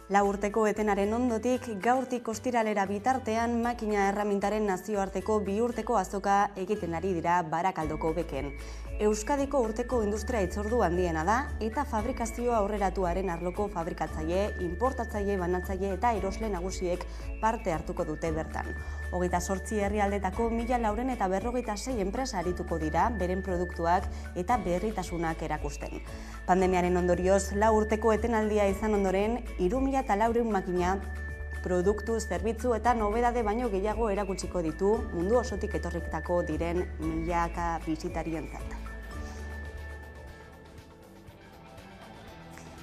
Lau urteko etenaren ondotik, gaurtik ostiralera bitartean makina erramintaren nazioarteko bihurteko azoka egiten ari dira Barakaldoko Beken. Euskadiko urteko industria hitzordu handiena da eta fabrikazioa aurreratuaren arloko fabrikatzaile, inportatzaile, banatzaile eta erosle nagusiek parte hartuko dute bertan. 28 herrialdetako 1456 enpresa arituko dira beren produktuak eta berritasunak erakusten. Pandemiaren ondorioz, lau urteko etenaldia izan ondoren, 3.400 makina produktu, zerbitzu eta nobedade baino gehiago erakutsiko ditu mundu osotik etorritako diren milaka bisitarientzat.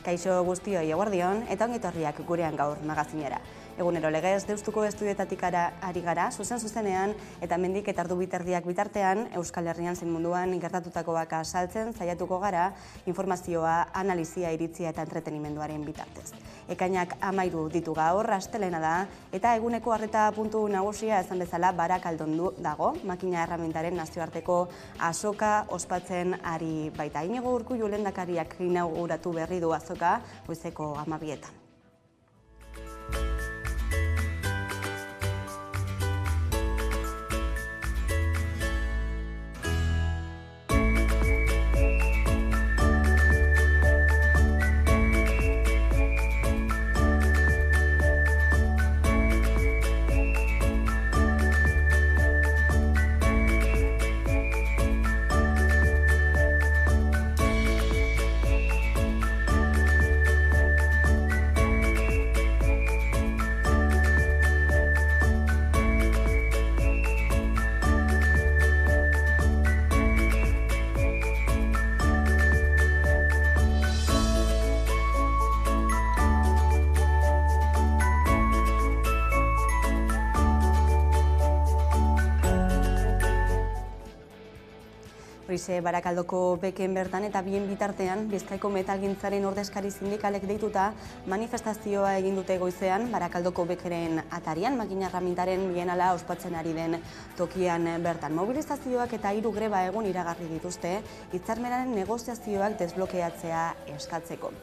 Kaixo guztioi eguerdion eta ongi etorriak gurean gaur magazinera. Egunero legez Deustuko estudioetatik ari gara, zuzenean eta mendik eta ardu biterdiak bitartean Euskal Herrian zein munduan gertatutakoak azaltzen saiatuko gara informazioa, analizia, iritzia eta entretenimenduaren bitartez. Ekainak 13 ditu gaur, astelena da, eta eguneko arreta puntu nagusia esan bezala Barakaldon dago, makina erramintaren nazioarteko azoka ospatzen ari baita. Iñigo Urkullu lehendakariak inauguratu berri du azoka goizeko 12:00. Horixe Barakaldoko Beken bertan eta bien bitartean Bizkaiko metalgintzaren ordezkari sindikalek deituta manifestazioa egin dute goizean Barakaldoko Bekeren atarian, makina erramintaren bienala ospatzen ari den tokian bertan. Mobilizazioak eta 3 greba egun iragarri dituzte hitzarmenaren negoziazioak desblokeatzea eskatzeko.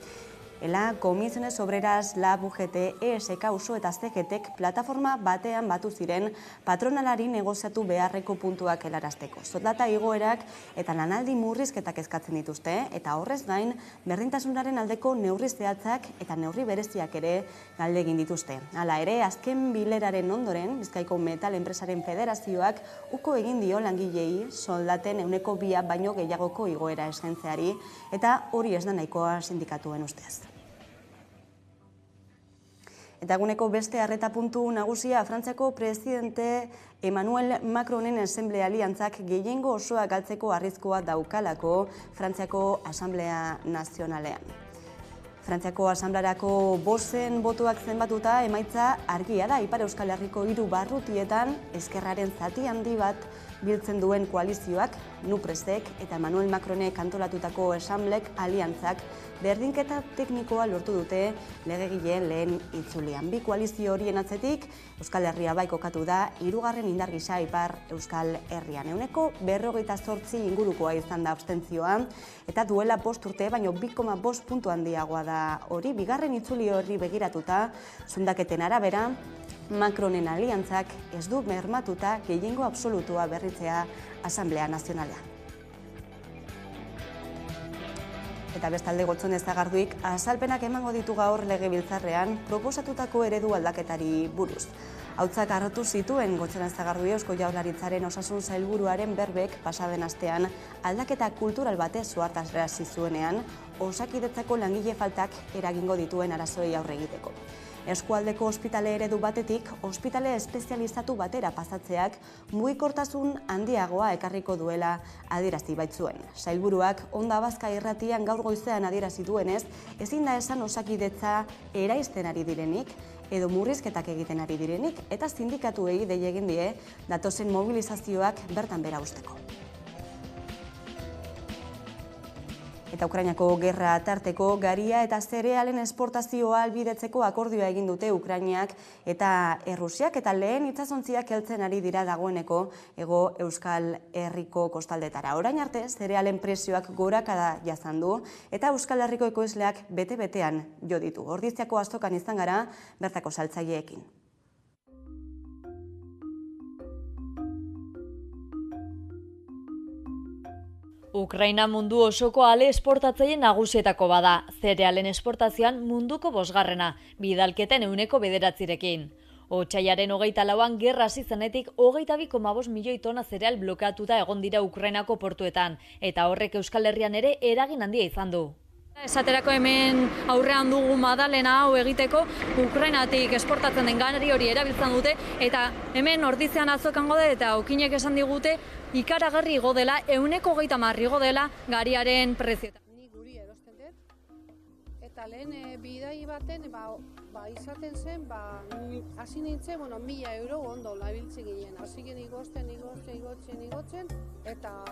ELA, Comisiones Obreras, LAB, UGT, ESK, USO eta CGTek plataforma batean batu ziren patronalari negoziatu beharreko puntuak helarazteko. Soldata igoerak eta lanaldi murrizketak eskatzen dituzte eta horrez gain berdintasunaren aldeko neurri zehatzak eta neurri bereziak ere galde egin dituzte. Hala ere, azken bileraren ondoren Bizkaiko Metal Enpresaren Federazioak uko egin dio langilei soldaten 2% baino gehiagoko igoera eskentzeari eta hori ez da nahikoa sindikatuen ustez. Eta eguneko beste arreta puntu nagusia Frantziako presidente Emmanuel Macronen Ensemble Aliantzak gehiengo osoa galtzeko arriskua daukalako Frantziako Asamblea Nazionalean. Frantziako Asamblearako bozen botuak zenbatuta emaitza argia da. Ipar Euskal Herriko 3 barrutietan ezkerraren zati handi bat biltzen duen koalizioak, Nupresek eta Emmanuel Macronek antolatutako Ensemblek Aliantzak berdinketa teknikoa lortu dute legegileen lehen itzulian. Bi koalizio horien atzetik Euskal Herria bai kokatu da 3. indar gisa Ipar Euskal Herrian. 48% ingurukoa izan da abstentzioa eta duela 5 urte baino 2,5 puntu handiagoa da hori. Bigarren itzuli horri begiratuta, zundaketen arabera, Macronen aliantzak ez du bermatuta gehiengo absolutua berritzea Asamblea Nazionalean. Eta bestalde Gotzone Zagarduik azalpenak emango ditu gaur legebiltzarrean proposatutako eredu aldaketari buruz. Hautzak hartu zituen Gotzone Zagardui Eusko Jaurlaritzaren osasun sailburuaren berbek pasaden astean aldaketa kultural batez ohartarazi zuenean Osakidetzako langile faltak eragingo dituen arazoei aurre egiteko. Eskualdeko ospitale eredu batetik, ospitale espezializatu batera pasatzeak mugikortasun handiagoa ekarriko duela adierazi baitzuen. Sailburuak Onda Bazka irratian gaur goizean adierazi duenez, ezin da esan Osakidetza eraisten ari direnik edo murrizketak egiten ari direnik eta sindikatuei dei egin die datozen mobilizazioak bertan behera uzteko. Eta Ukrainako gerra tarteko garia eta zerealen esportazioa ahalbidetzeko akordioa egin dute Ukrainiak eta Errusiak, eta lehen itsasontziak heltzen ari dira dagoeneko Hego Euskal Herriko kostaldetara. Orain arte zerealen prezioak gorakada jasan du eta Euskal Herriko ekoizleak bete-betean jo ditu. Ordiziako azokan izan gara bertako saltzaileekin. Ukraina mundu osoko ale esportatzaile nagusietako bada, zerealen esportazioan munduko 5. bidalketen 9%. Otsailaren 24an gerra hasi zenetik 22,5 milioi tona zereal blokeatuta egon dira Ukrainako portuetan, eta horrek Euskal Herrian ere eragin handia izan du. Esaterako hemen aurrean dugu Madalena hau egiteko Ukrainatik esportatzen den ganari hori erabiltzen dute, eta hemen Ordizian azokan gaude eta okinek esan digute ikaragarri igo dela, 130 igo dela gariaren prezioetan. Ni guri erosten dut, eta lehen bidai baten izaten zen, hasi nintzen, 1.000 euro ondo labiltzen ginen. Hasi ginen igotzen, eta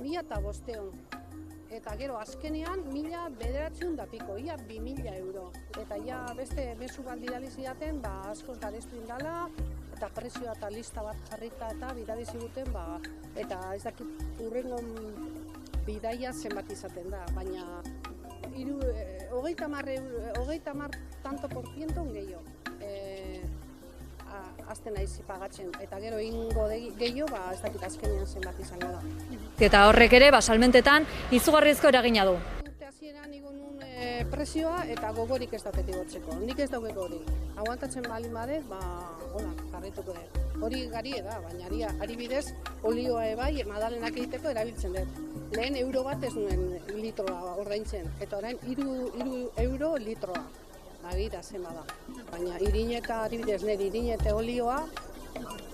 1.500 Eta gero azkenean 1.900 piko, ia 2.000 euro. Eta ja beste mezu bat bidali zidaten, askoz garestu indala, eta prezioa eta lista bat jarrita eta bidali ziguten, eta ez dakit urrengo bidaia zenbat izaten da, baina 30 tanto por ciento gehiago. Azten naiz pagatzen, eta gero ingo gehiago, ez dakit azkenean zenbat izango da. Eta horrek ere, salmentetan, izugarrizko eragina du. Urte hasieran igo nun prezioa eta gogorik ez daukete igotzeko. Nik ez daukeko hori. Aguantatzen balin bade, hola, jarrituko dut. Hori garie da, baina ari bidez, olioa ebai, Madalenak egiteko erabiltzen dut. Lehen euro bat ez nuen litroa ordaintzen, eta orain 3 euro litroa. Agira zenba da. Baina irineta, adibidez, irinete olioa,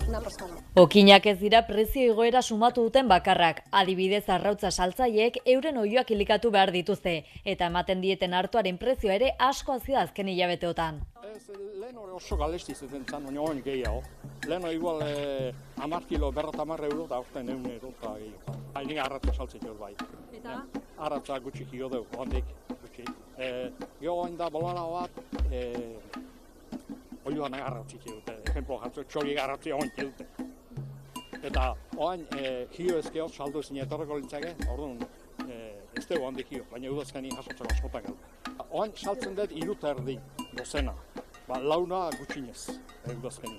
una pasada. Okinak ez dira prezio igoera sumatu duten bakarrak. Adibidez, arrautza saltzaileek euren oiloak ilikatu behar dituzte, eta ematen dieten artoaren prezioa ere asko hazi da azken hilabeteotan. Lehen hori oso galesti zuten zan, baina oin gehiago. Lehen hori igual 10 kilo, 50 euro, eta orten 100 euro eta gehiago. Hain arratza saltzeko bai. Eta? Arratza gutxi jo dugu, hondik gutxi. Gero hain da bolana bat, oioan agarratzik dute, ejemplo jartzu, txori agarratzik oinke dute. Eta oain hio ezkeo saldu ezin etorreko lintzake, orduan ez dugu handik hio, baina udazkeni jasotzeko askotak edo. Oain saltzen dut 3 erdi, dozena, launa gutxinez udazkeni.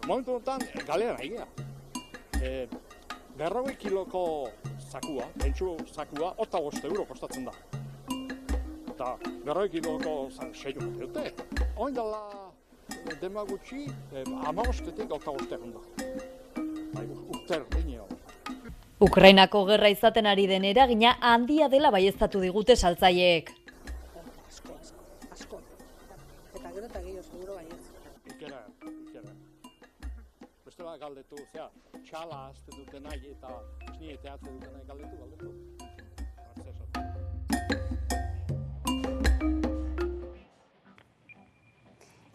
Momentu honetan galean egia. 40 kiloko zakua, bentsu zakua, 5 euro kostatzen da. Eta 40 kiloko seiok dute. Oin dela dema gutxi, 15-etik 25 egon da. Urter, dineo. Ukrainako gerra izaten ari den eragina handia dela baieztatu digute saltzaileek. Asko. Eta gero eta gehiago, seguro baietz. Ikera. Bestela galdetu, txala azte duten nahi eta esniete azte duten nahi galdetu.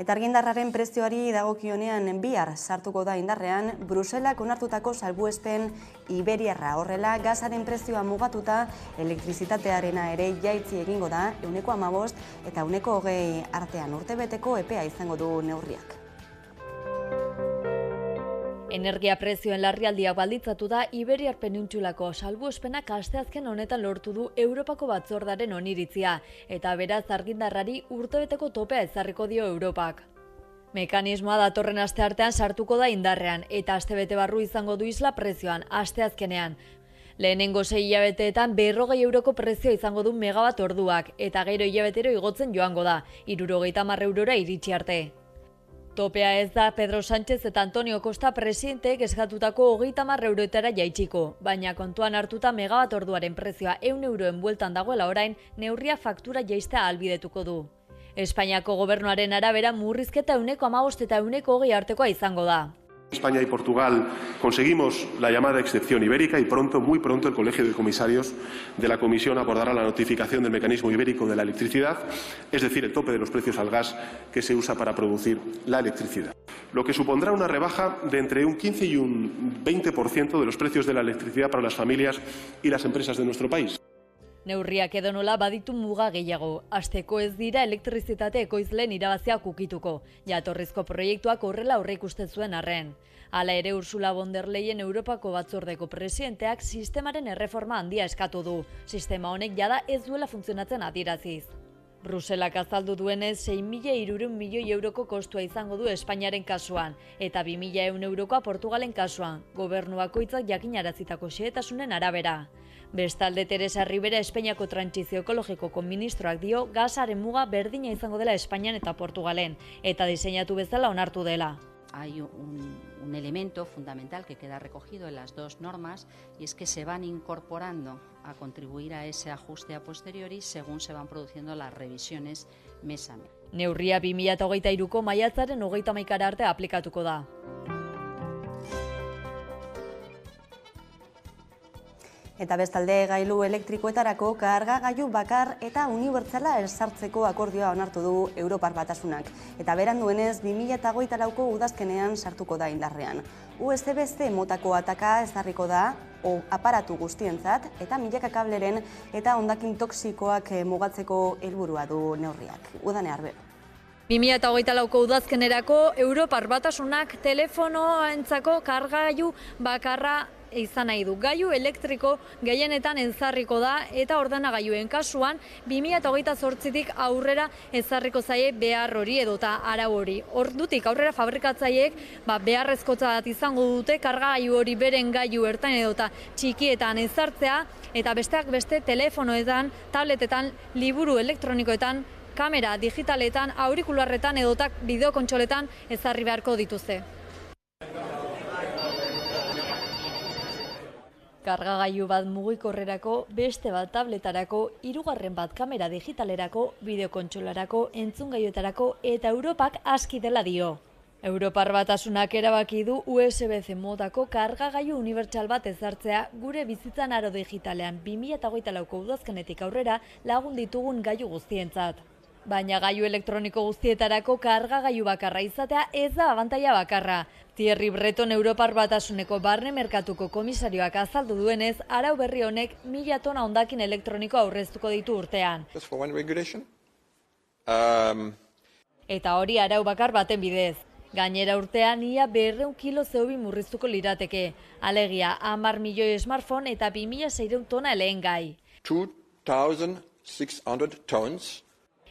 Eta argindarraren prezioari dagokionean bihar sartuko da indarrean Bruselak onartutako salbuespen iberiarra. Horrela, gazaren prezioa mugatuta elektrizitatearena ere jaitsi egingo da 15% eta 20% artean urtebeteko epea izango du neurriak. Energia prezioen larrialdiak baldintzatu da Iberiar Penintzulako salbuespenak asteazken honetan lortu du Europako Batzordaren oniritzia, eta beraz argindarrari urtebeteko topea ezarriko dio Europak. Mekanismoa datorren asteartean sartuko da indarrean, eta astebete barru izango du isla prezioan, asteazkenean. Lehenengo 6 hilabeteetan 40 euroko prezioa izango du megabat orduak, eta gero hilabetero igotzen joango da, 70 eurora iritsi arte. Topea ez da Pedro Sánchez eta Antonio Costa presidenteek eskatutako 30 euroetara jaitsiko, baina kontuan hartuta megabat orduaren prezioa 100 euroen bueltan dagoela orain, neurria faktura jaistea ahalbidetuko du. Espainiako gobernuaren arabera murrizketa 15% eta 20% artekoa izango da. España y Portugal conseguimos la llamada excepción ibérica y pronto, muy pronto, el Colegio de Comisarios de la Comisión abordará la notificación del mecanismo ibérico de la electricidad, es decir, el tope de los precios al gas que se usa para producir la electricidad, lo que supondrá una rebaja de entre un 15 y un 20% de los precios de la electricidad para las familias y las empresas de nuestro país. Neurriak edonola baditu muga gehiago. Hasteko ez dira elektrizitate ekoizleen irabaziak ukituko. Jatorrizko proiektuak horrela aurreikusten zuen arren. Hala ere Ursula von der Leyen Europako batzordeko presidenteak sistemaren erreforma handia eskatu du. Sistema honek jada ez duela funtzionatzen adieraziz. Bruselak azaldu duenez 6.300 milioi euroko kostua izango du Espainiaren kasuan, eta 2.100 eurokoa Portugalen kasuan, gobernu bakoitzak jakinarazitako xehetasunen arabera. Bestalde Teresa Ribera Espainiako trantsizio ekologikoko ministroak dio gasaren muga berdina izango dela Espainian eta Portugalen, eta diseinatu bezala onartu dela. Hay un elemento fundamental que queda recogido en las dos normas y es que se van incorporando a contribuir a ese ajuste a posteriori según se van produciendo las revisiones mes a mes. Neurria 2023ko maiatzaren 31 arte aplikatuko da. Eta bestalde gailu elektrikoetarako kargagailu bakar eta unibertsala ezartzeko akordioa onartu du Europar Batasunak. Eta beran duenez 2024ko udazkenean sartuko da indarrean. USB-C motako ataka ezarriko da aparatu guztientzat eta milaka kableren eta hondakin toxikoak mugatzeko helburua du neurriak. Udane Arbero. 2024ko udazkenerako Europar Batasunak telefonoentzako kargagailu bakarra izan nahi du. Gailu elektriko gehienetan ezarriko da eta ordenagailuen kasuan 2028tik aurrera ezarriko zaie behar hori edota arau hori. Ordutik aurrera fabrikatzaileek beharrezkotzat izango dute kargagailu hori beren gailu ertain edota txikietan ezartzea eta besteak beste telefonoetan, tabletetan, liburu elektronikoetan, kamera digitaletan, aurikularretan edota bideokontsoletan ezarri beharko dituzte. Kargagailu bat mugikorrerako, beste bat tabletarako, hirugarren bat kamera digitalerako, bideokontsolarako, entzungailuetarako eta Europak aski dela dio. Europar Batasunak erabaki du USB-C modako kargagailu unibertsal bat ezartzea gure bizitzan aro digitalean 2024ko udazkenetik aurrera lagun ditugun gailu guztientzat. Baina gailu elektroniko guztietarako kargagailu bakarra izatea ez da abantaila bakarra. Thierry Breton Europar Batasuneko barne merkatuko komisarioak azaldu duenez, arau berri honek 1000 tona hondakin elektroniko aurreztuko ditu urtean. Eta hori arau bakar baten bidez. Gainera urtean ia 200 kilo CO2 murriztuko lirateke. Alegia 10 milioi smartphone eta 2600 tona lehengai. 2,600 tons.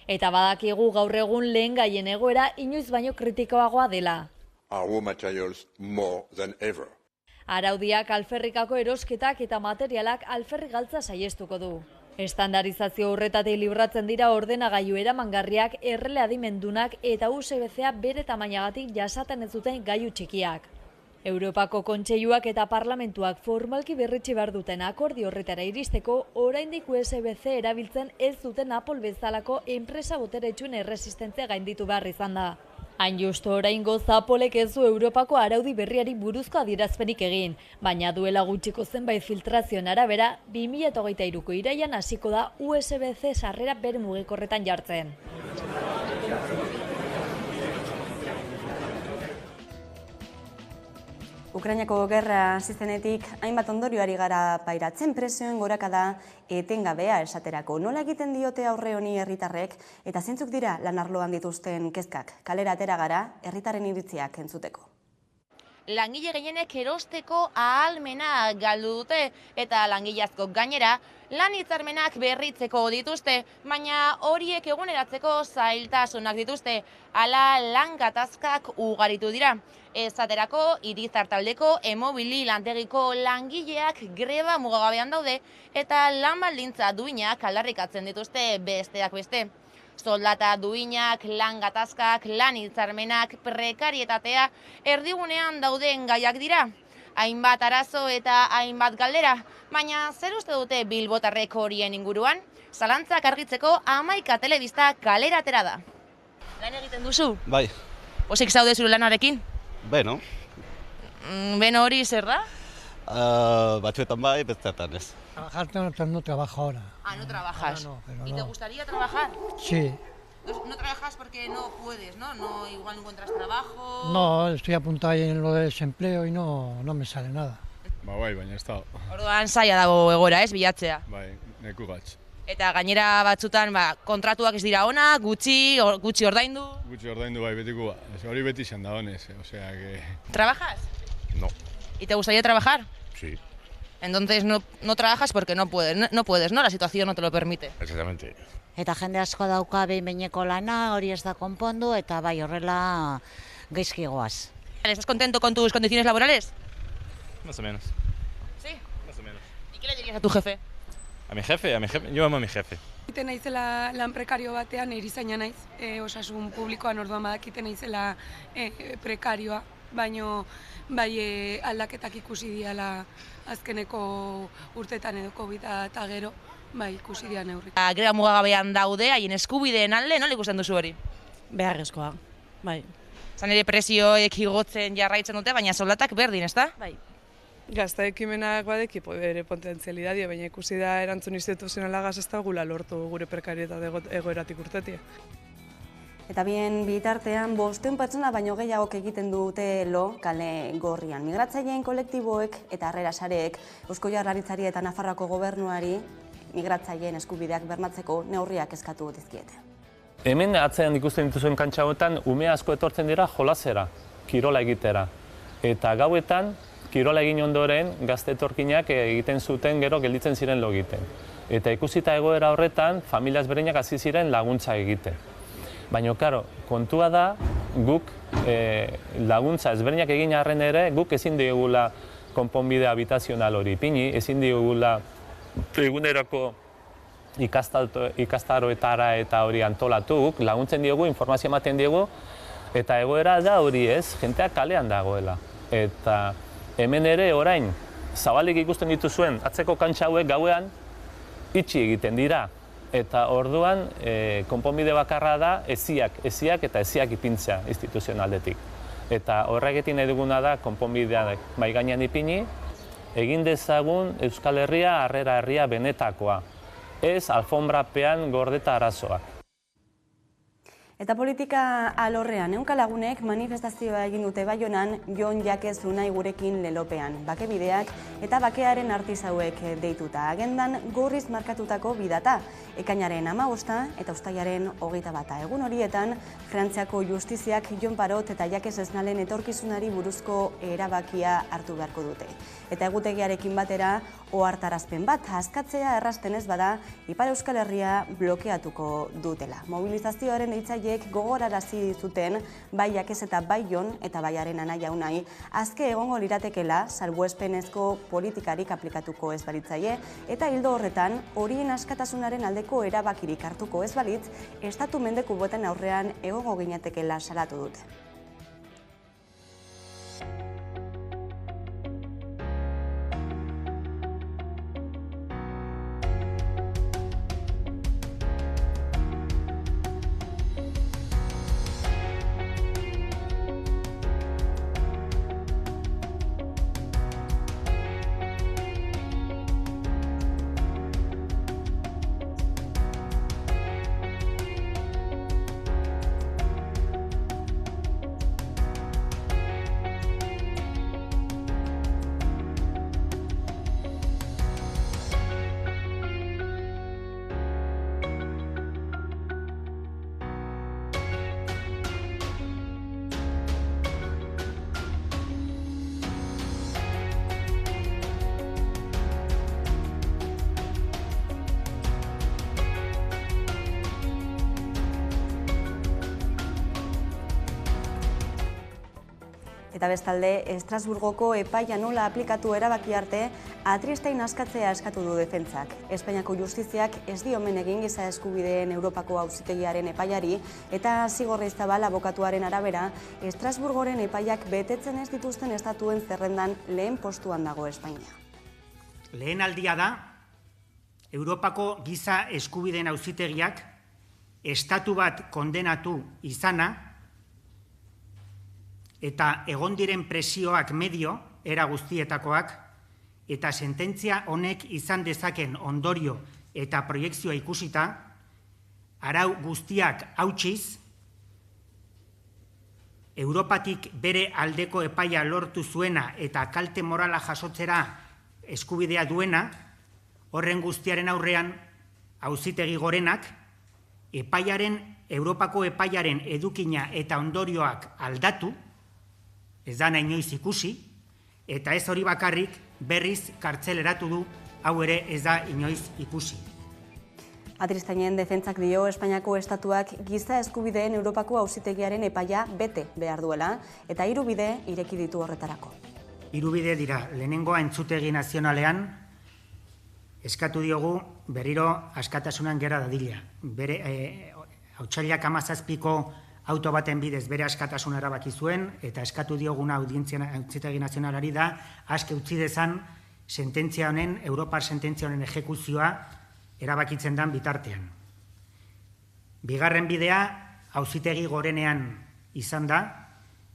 Eta badakigu gaur egun lehengaien egoera inoiz baino kritikoagoa dela. Our materials more than ever. Araudiak alferrikako erosketak eta materialak alferri galtza saiestuko du. Estandarizazio horretatik libratzen dira ordenagailu eramangarriak, errele adimendunak eta USB-C bere tamainagatik jasaten ez duten gailu txikiak. Europako kontseiluak eta parlamentuak formalki berritsi behar duten akordio horretara iristeko, oraindik USB-C erabiltzen ez duten Apple bezalako enpresa boteretsuen erresistentzia gainditu behar izan da. Hain justu oraingoz Applek ez du Europako araudi berriari buruzko adierazpenik egin, baina duela gutxiko zenbait filtrazioen arabera, 2023ko iraian hasiko da USB-C sarrera bere mugikorretan jartzen. Ukrainako gerra hasi zenetik hainbat ondorioari gara pairatzen, prezioen gorakada etengabea esaterako. Nola egiten diote aurre honi herritarrek eta zeintzuk dira lan arloan dituzten kezkak? Kalera atera gara herritarren iritziak entzuteko. Langile gehienek erosteko ahalmena galdu dute eta langile askok gainera lan hitzarmenak berritzeko dituzte, baina horiek eguneratzeko zailtasunak dituzte, hala lan gatazkak ugaritu dira. Esaterako, Irizar taldeko Emobili lantegiko langileak greba mugagabean daude eta lan baldintza duinak aldarrikatzen dituzte besteak beste. Soldata duinak, lan gatazkak, lan hitzarmenak, prekarietatea erdigunean dauden gaiak dira. Hainbat arazo eta hainbat galdera, baina zer uste dute bilbotarrek horien inguruan? Zalantzak argitzeko 11 telebista kalera atera da. Lan egiten duzu? Bai. Pozik zaude zure lanarekin? Beno, Beno hori zer da? Batzuetan bai, bestetan ez. Trabajar no trabajo ahora. Ah, no trabajas. No, pero ¿Y no. te gustaría trabajar? Sí. No trabajas porque no puedes, ¿no? No, igual no encuentras trabajo. No, estoy apuntado ahí en lo de desempleo y no me sale nada. Bai, baina ez da. Orduan zaila dago egoera, ez, bilatzea. Bai, neku gatz. Eta gainera batzutan, kontratuak ez dira ona, gutxi ordaindu. Gutxi ordaindu bai betiko, hori beti izan da honez, osea que... ¿Trabajas? No. ¿Y te gustaría trabajar? Sí, Entonces no trabajas porque no puedes, ¿no? La situación no te lo permite. exactamente. Eta jende asko dauka behin-behineko lana, hori ez da konpondu, eta bai horrela gaizki goaz. ¿Estás contento con tus condiciones laborales? Más o menos. Sí. Más o menos. ¿Y qué le dirías a tu jefe? A mi jefe, yo amo a mi jefe. Egiten naizela lan prekario batean, erizaina naiz, osasun publikoan orduan badakiten naizela prekarioa, baino bai aldaketak ikusi diala azkeneko urtetan edo COVID eta gero, bai ikusi dira neurrik. Greba mugagabean daude, haien eskubideen alde, nola ikusten duzu hori? Beharrezkoa, bai. Zan ere presioek igotzen jarraitzen dute, baina soldatak berdin, ezta? Bai. Gazta ekimenak badeki bere potentzialidadia, baina ikusi da erantzun instituzionalagaz ez da gula lortu gure prekarietate egoeratik urtetia. Eta bien bitartean 500 pertsona baino gehiagok egiten dute lo kale gorrian. Migratzaileen kolektiboek eta harrera sareek Eusko Jaurlaritzari eta Nafarroako gobernuari migratzaileen eskubideak bermatzeko neurriak eskatu dizkiete. Hemen atzean ikusten dituzuen kantxa hauetan ume asko etortzen dira jolasera, kirola egitera. Eta gauetan kirola egin ondoren gazte etorkinak egiten zuten gero gelditzen ziren lo egiten. Eta ikusita egoera horretan familia ezberdinak hasi ziren laguntza egiten. Baina, karo, kontua da, guk laguntza ezberdinak egin arren ere, guk ezin digula konponbide habitazional hori ipini, ezin digula eguneroko ikastaroetara eta hori antolatu, guk laguntzen diogu, informazio ematen diogu, eta egoera da hori ez, jenteak kalean dagoela. Eta hemen ere orain, zabalik ikusten dituzuen, atzeko kantxa hauek gauean, itxi egiten dira. Eta orduan, konponbide bakarra da eziak eta eziak ipintzea instituzionaldetik. Eta horregetin nahi duguna da konponbideak mai gainean ipini, egin dezagun Euskal Herria harrera herria benetakoa. Ez alfonbrapean gordeta arazoak. Eta politika alorrean, ehunka lagunek manifestazioa egin dute Baionan Jon Jakez Unai gurekin lelopean. Bakebideak eta bakearen artisauek deituta. Agendan gorriz markatutako bidata. Ekainaren 15 eta uztailaren 21. Egun horietan, Frantziako justiziak Jon Parot eta Jakez Esnalen etorkizunari buruzko erabakia hartu beharko dute. Eta egutegiarekin batera, ohartarazpen bat askatzea errasten ez bada, Ipar Euskal Herria blokeatuko dutela. Mobilizazioaren deitzaileek gogorarazi zuten bai Jakez eta bai Jon eta baiaren anaia Unai azke egongo liratekela salbuespenezko politikarik aplikatuko ez balitzaie eta hildo horretan horien askatasunaren aldeko erabakirik hartuko ez balitz estatu mendeku boten aurrean egongo ginatekela salatu dute. Eta bestalde, Estrasburgoko epaia nola aplikatu erabaki arte, Atristein askatzea eskatu du defentsak. Espainiako justiziak ez dio omen egin giza eskubideen Europako Auzitegiaren epaiari eta Zigorri Zabal abokatuaren arabera, Estrasburgoren epaiak betetzen ez dituzten estatuen zerrendan lehen postuan dago Espainia. Lehen aldia da, Europako giza eskubideen Auzitegiak estatu bat kondenatu izana, eta egon diren presioak medio, era guztietakoak, eta sententzia honek izan dezaken ondorio eta proiekzioa ikusita, arau guztiak hautsiz, Europatik bere aldeko epaia lortu zuena eta kalte morala jasotzera eskubidea duena, horren guztiaren aurrean, Auzitegi Gorenak, Europako epaiaren edukina eta ondorioak aldatu, ez da nahi inoiz ikusi, eta ez hori bakarrik berriz kartzeleratu du, hau ere ez da inoiz ikusi. Atristainen defentsak dio Espainiako estatuak giza eskubideen Europako Auzitegiaren epaia bete behar duela, eta 3 bide ireki ditu horretarako. 3 bide dira, lehenengoa Entzutegi Nazionalean, eskatu diogu berriro askatasunan gera dadila. Otsailak 17ko auto baten bidez bere askatasuna erabaki zuen, eta eskatu dioguna Auzitegi Nazionalari da, aske utzi dezan sententzia honen, Europar sententzia honen ejekuzioa erabakitzen dan bitartean. Bigarren bidea, Auzitegi Gorenean izan da,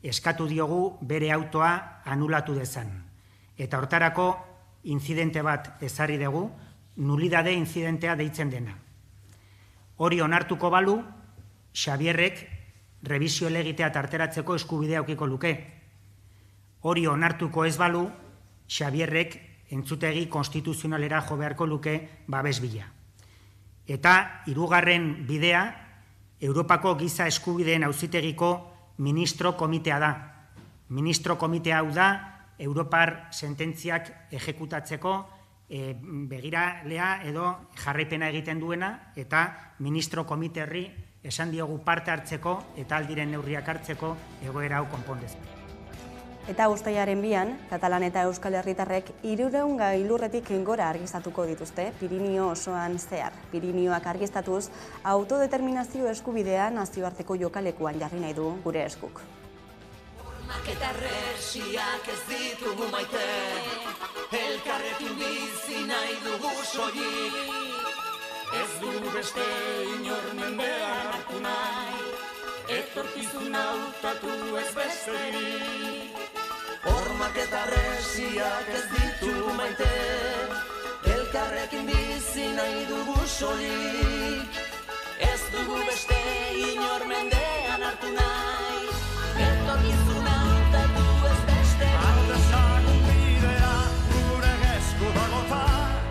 eskatu diogu bere autoa anulatu dezan. Eta hortarako inzidente bat ezarri dugu, nulidade inzidentea deitzen dena. Hori onartuko balu, Xabierrek rebisio legitea tarteratzeko eskubidea aukiko luke. Hori onartuko ez balu, Xabierrek entzutegi konstituzionalera jo beharko luke babes bila. Eta 3. bidea, Europako Giza Eskubideen Auzitegiko ministro komitea da. Ministro komitea hau da, Europar sententziak ejekutatzeko begiralea edo jarraipena egiten duena, eta ministro komiterri esan diogu parte hartzeko eta aldiren neurriak hartzeko egoera hau konpondez. Eta uztailaren 2an, Katalan eta Euskal Herritarrek 300 gailurretik gora argiztatuko dituzte, Pirinio osoan zehar. Pirinioak argiztatuz, autodeterminazio eskubidea nazioarteko jokalekuan jarri nahi du gure eskuk. Hormak eta resiak ez ditugu maite, elkarrekin bizi nahi dugu soilik. Ez dugu beste inor mendean hartu nahi, etorkizuna hautatu ez besterik. Hormak eta resiak ez ditugu maite, elkarrekin bizi nahi dugu soilik. Ez dugu beste inor mendean hartu nahi, etorkizuna hautatu ez besterik. Aldezagun bidea gure esku dagota,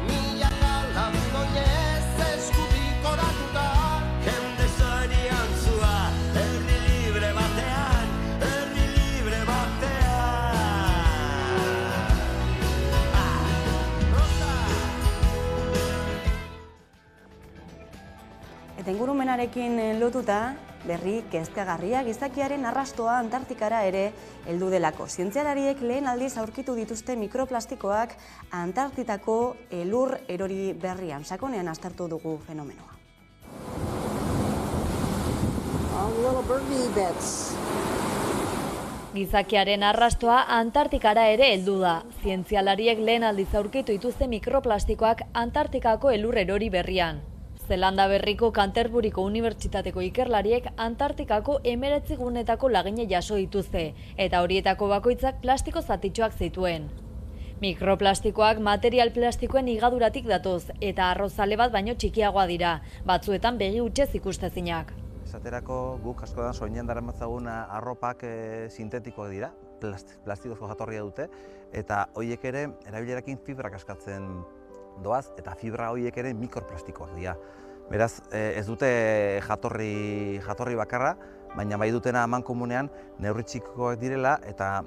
milaka lagungoiez eskutik oratuta. Jende zorian zua, herri libre batean, herri libre batean. Eta ingurumenarekin lotuta, berri kezkagarria gizakiaren arrastoa Antartikara ere heldu delako. Zientzialariek lehen aldiz aurkitu dituzte mikroplastikoak Antartitako elur erori berrian. Sakonean aztertu dugu fenomenoa. Gizakiaren arrastoa Antartikara ere heldu da. Zientzialariek lehen aldiz aurkitu dituzte mikroplastikoak Antartikako elur erori berrian. Zelanda Berriko Canterburyko Unibertsitateko ikerlariek Antartikako 19 gunetako lagine jaso dituzte, eta horietako bakoitzak plastiko zatitxoak zituen. Mikroplastikoak material plastikoen higaduratik datoz, eta arrozale bat baino txikiagoa dira, batzuetan begi hutsez ikustezinak. Esaterako guk askotan soinean daramatzagun arropak sintetikoak dira, plastikozko jatorria dute, eta horiek ere erabilerakin fibrak askatzen doaz, eta fibra horiek ere mikroplastikoak dira. Beraz, ez dute jatorri bakarra, baina bai dutena amankomunean neurri txikoak direla, eta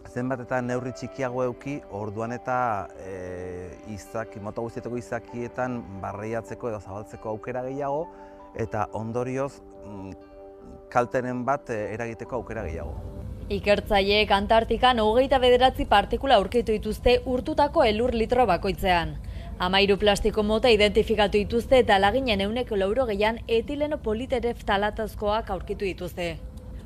zenbat eta neurri txikiago eduki, orduan eta mota guztietako izakietan barreiatzeko edo zabaltzeko aukera gehiago, eta ondorioz kaltenen bat eragiteko aukera gehiago. Ikertzaileek Antartikan 29 partikula aurkitu dituzte urtutako elur litro bakoitzean. 13 plastiko mota identifikatu dituzte eta laginen 190 etileno politereftalatzkoak aurkitu dituzte.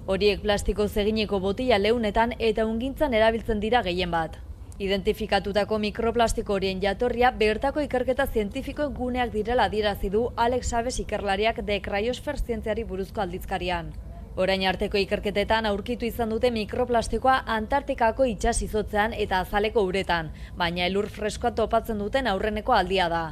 Horiek plastiko eginiko botila leunetan eta hungintzan erabiltzen dira gehien bat. Identifikatutako mikroplastiko horien jatorria bertako ikerketa zientifikoen guneak direla adierazi du Alex Sabes ikerlariak The Cryosphere zientziari buruzko aldizkarian. Orain arteko ikerketetan aurkitu izan dute mikroplastikoa Antartikako itsasizotzean eta azaleko uretan, baina elur freskoa topatzen duten aurreneko aldia da.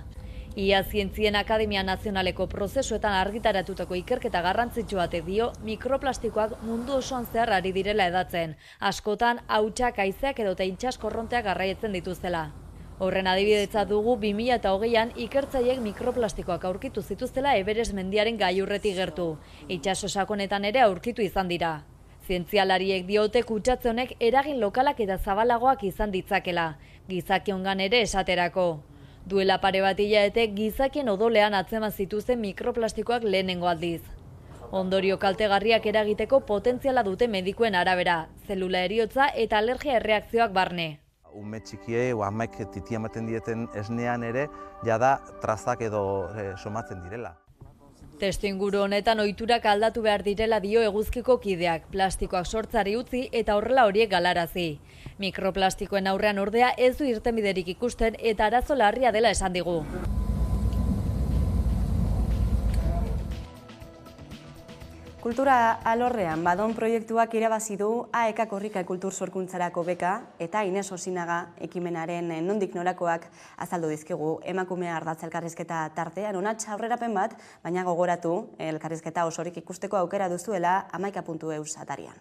Ia Zientzien Akademia Nazionaleko prozesuetan argitaratutako ikerketa garrantzitsu batek dio mikroplastikoak mundu osoan zehar ari direla edatzen, askotan hautsak, haizeak edota itsas korronteak garraietzen dituztela. Horren adibidetzat dugu 2020an ikertzaileek mikroplastikoak aurkitu zituztela Everest mendiaren gailurretik gertu. Itsaso sakonetan ere aurkitu izan dira. Zientzialariek diote kutsatze honek eragin lokalak eta zabalagoak izan ditzakela, gizakiongan ere esaterako. Duela pare bat hilabete gizakien odolean atzeman zituzten mikroplastikoak lehenengo aldiz. Ondorio kaltegarriak eragiteko potentziala dute medikuen arabera, zelula heriotza eta alergia erreakzioak barne. Ume txikiei, amaik titia ematen dieten esnean ere, jada trazak edo somatzen direla. Testuinguru honetan ohiturak aldatu behar direla dio eguzkiko kideak, plastikoak sortzari utzi eta horrela horiek galarazi. Mikroplastikoen aurrean ordea ez du irtenbiderik ikusten eta arazo larria dela esan digu. Kultura alorrean Badon proiektuak irabazi du AEK Korrika kultur sorkuntzarako beka eta Ines Osinaga ekimenaren nondik norakoak azaldu dizkigu. Emakumea ardatza elkarrizketa tartean onatx aurrerapen bat, baina gogoratu elkarrizketa osorik ikusteko aukera duzuela amaika.eus atarian.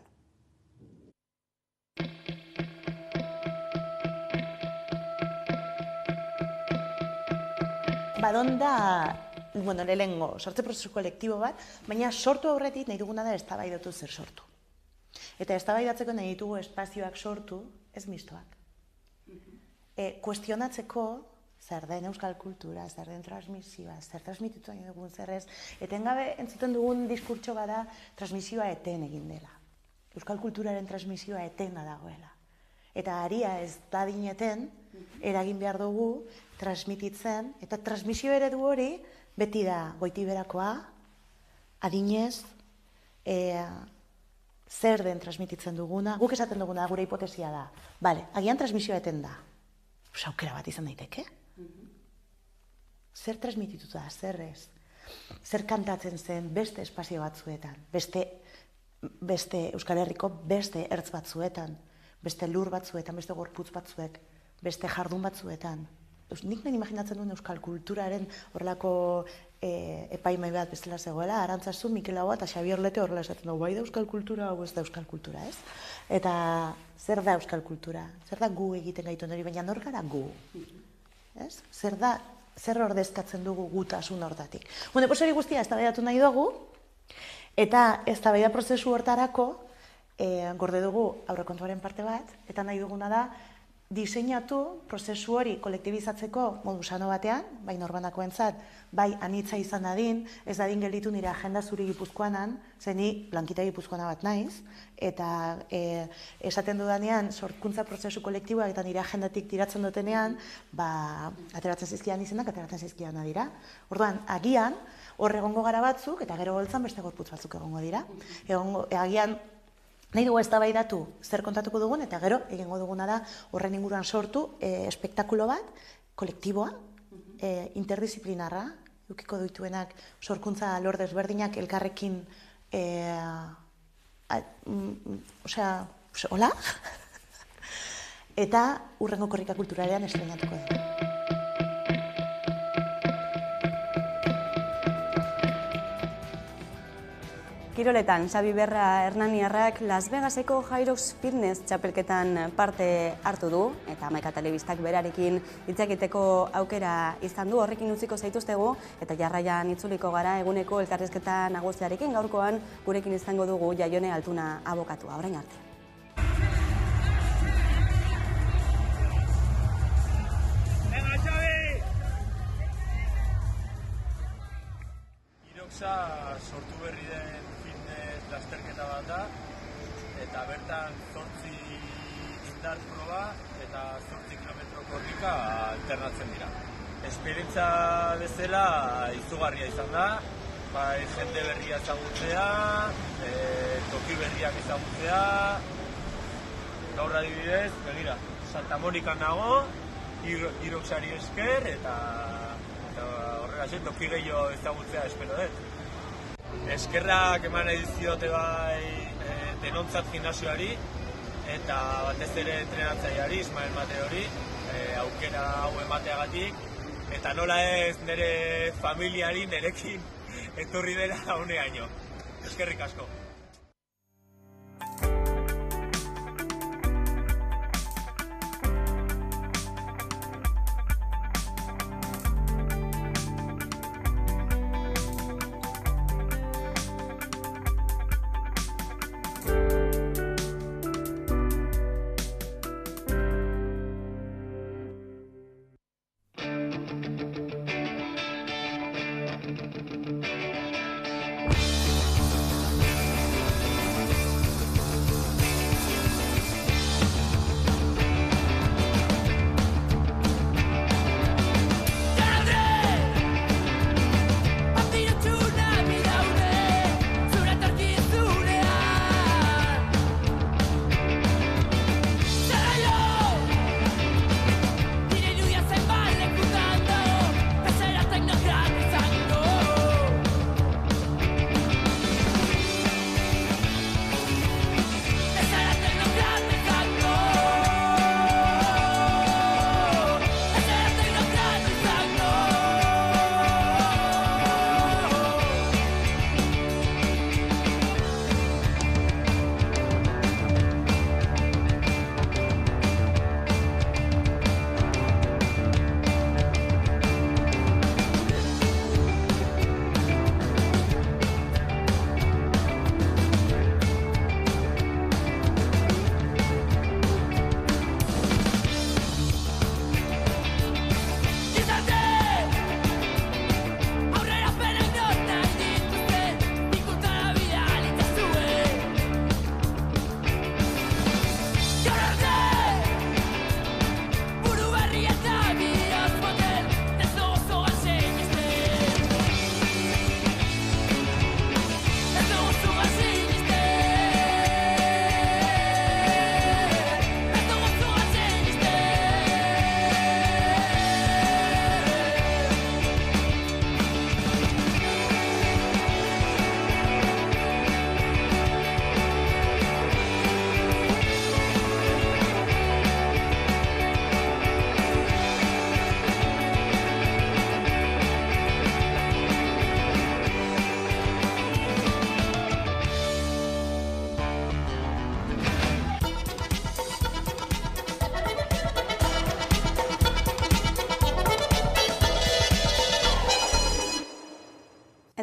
Badon da lehenengo sortze prozesu kolektibo bat, baina sortu aurretik nahi duguna da eztabaidatu zer sortu. Eta eztabaidatzeko nahi ditugu espazioak sortu, ez mistoak. Kuestionatzeko zer den euskal kultura, zer den transmisioa, zer transmititu nahi dugun zer ez, etengabe entzuten dugun diskurtso bada transmisioa eten egin dela. Euskal kulturaren transmisioa etena dagoela. Eta aria ez dadin eten, eragin behar dugu transmititzen, eta transmisio eredu hori beti da goitiberakoa, adinez, zer den transmititzen duguna, guk esaten duguna gure hipotesia da. Bale, agian transmisioa eten da. Aukera bat izan daiteke. Zer transmitituta da, zer ez. Zer kantatzen zen beste espazio batzuetan, beste Euskal Herriko beste ertz batzuetan, beste lur batzuetan, beste gorputz batzuek, beste jardun batzuetan. Nik nahi imaginatzen duen euskal kulturaren horrelako epaimai bat bezala zegoela, Arantzazu, Mikel Laboa eta Xabier Lete horrela esaten dugu, bai da euskal kultura, hau ez da euskal kultura, ez? Eta zer da euskal kultura? Zer da gu egiten gaitu hori, baina nor gara gu? Zer ordezkatzen dugu gutasun hortatik? Hori guztia eztabaidatu nahi dugu, eta eztabaida prozesu hortarako gorde dugu aurrekontuaren parte bat, eta nahi duguna da diseinatu prozesu hori kolektibizatzeko modu sano batean, bai norbanakoentzat, bai anitza izan dadin, ez dadin gelditu nire agenda zuri Gipuzkoanan, ze ni Blankita Gipuzkoana bat naiz, eta esaten dudanean sorkuntza prozesu kolektiboak eta nire agendatik tiratzen dutenean, ateratzen zizkian izenak, ateratzen zizkiana dira. Orduan, agian, hor egongo gara batzuk, eta gero goltzan beste gorputz batzuk egongo dira. Agian, nahi dugu eztabaidatu zer kontatuko dugun, eta gero egingo duguna da horren inguruan sortu espektakulo bat, kolektiboa, interdisiplinarra, edukiko dituenak sorkuntza alor desberdinak elkarrekin, hola? Eta hurrengo Korrika kulturalean estrenatuko dugu. Kiroletan, Xabi Berra Hernaniarrak Las Vegaseko Hyrox Fitness txapelketan parte hartu du, eta Amaika Telebistak berarekin hitzakiteko aukera izan du, horrekin utziko zaituztegu, eta jarraian itzuliko gara eguneko elkarrizketa nagusiarekin, gaurkoan gurekin izango dugu Jaione Altuna abokatua, orain arte. Hyroxa sortu berri den lasterketa bat da, eta bertan 8 indar proba eta 8 kilometro korrika alternatzen dira. Esperientza bezala izugarria izan da, jende berria ezagutzea, toki berriak ezagutzea, gaur adibidez, begira, Santa Monikan nago, Hyroxari esker, eta horrela toki gehiago ezagutzea espero dut. eskerrak eman nahi dizkiote bai denontzat gimnasioari, eta batez ere entrenatzaileari, Ismael Mateori, aukera hau emateagatik, eta nola ez nire familiari, nirekin etorri dela honeaino. Eskerrik asko.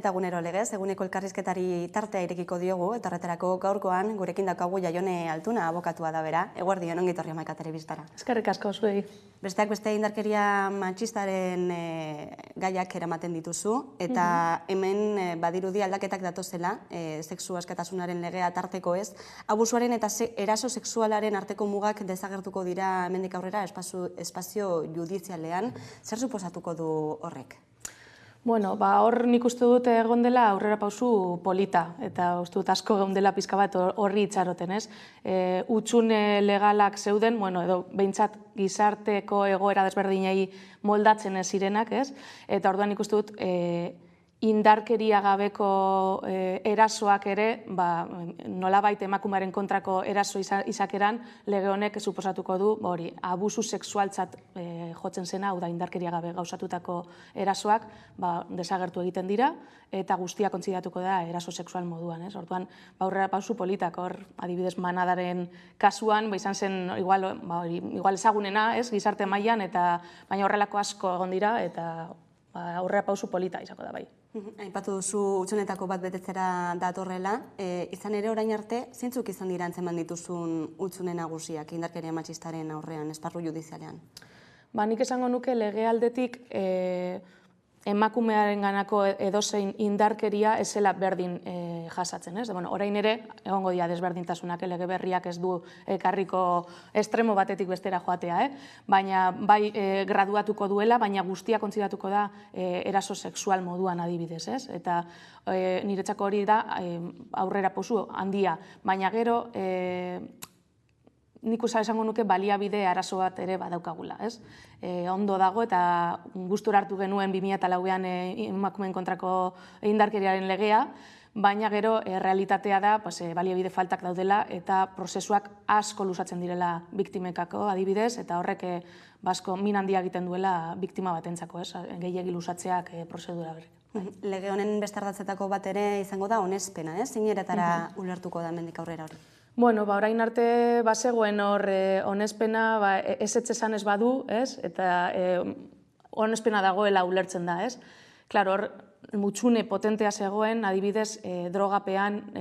Eta egunero legez, eguneko elkarrizketari tartea irekiko diogu, eta horretarako gaurkoan gurekin daukagu Jaione Altuna abokatua da bera. Eguerdion, ongi etorri Hamaika telebistara. Eskerrik asko zuei. Besteak beste indarkeria matxistaren gaiak eramaten dituzu, eta hemen badirudi aldaketak datozela, sexu askatasunaren legea tarteko ez, abusuaren eta eraso sexualaren arteko mugak desagertuko dira hemendik aurrera espazio judizialean. Zer suposatuko du horrek? Bueno, hor nik uste dut egon dela aurrera pausu polita, eta uste dut asko egon dela pizka bat horri itxaroten, ez? Hutsune legalak zeuden, edo behintzat gizarteko egoera desberdinei moldatzen ez zirenak, ez? Eta orduan nik uste dut indarkeria gabeko erasoak ere, nolabait emakumearen kontrako eraso izakeran, lege honek suposatuko du, abusu sexualtzat jotzen zena, hau da indarkeria gabe gauzatutako erasoak, desagertu egiten dira, eta guztia kontsidatuko da eraso sexual moduan, ez? Orduan, aurrera pausu politak, hor, adibidez manadaren kasuan, izan zen, igual ezagunena, ez, gizarte mailan, eta baina horrelako asko egon dira, eta aurrera pausu polita izako da bai. Aipatu duzu hutsunetako bat betetzera datorrela, izan ere orain arte, zeintzuk izan dira antzeman dituzun hutsune nagusiak indarkeria matxistaren aurrean, esparru judizialean? Nik esango nuke lege aldetik emakumearen ganako edozein indarkeria ezela berdin jasatzen, ez? Orain ere, egongo dira desberdintasunak, lege berriak ez du ekarriko estremo batetik bestera joatea, baina bai graduatuko duela, baina guztia kontsidatuko da eraso sexual moduan adibidez, ez? Eta niretzako hori da aurrera pausu handia, baina gero nik esango nuke baliabide arazo bat ere badaukagula, ez? Ondo dago eta gustura hartu genuen 2004an emakumeen kontrako indarkeriaren legea, baina gero realitatea da baliabide faltak daudela eta prozesuak asko luzatzen direla biktimekako adibidez, eta horrek basko min handia egiten duela biktima batentzako, gehiegi luzatzeak prozedura berrik. Lege honen beste ardatzetako bat ere izango da onespena, zein eretara ulertuko da mendik aurrera hori? Bueno, orain arte bazegoen hor onespena, ezetz esan ez badu, eta onespena dagoela ulertzen da, Klaro, hor, mutxune potentea zegoen, adibidez, drogapean,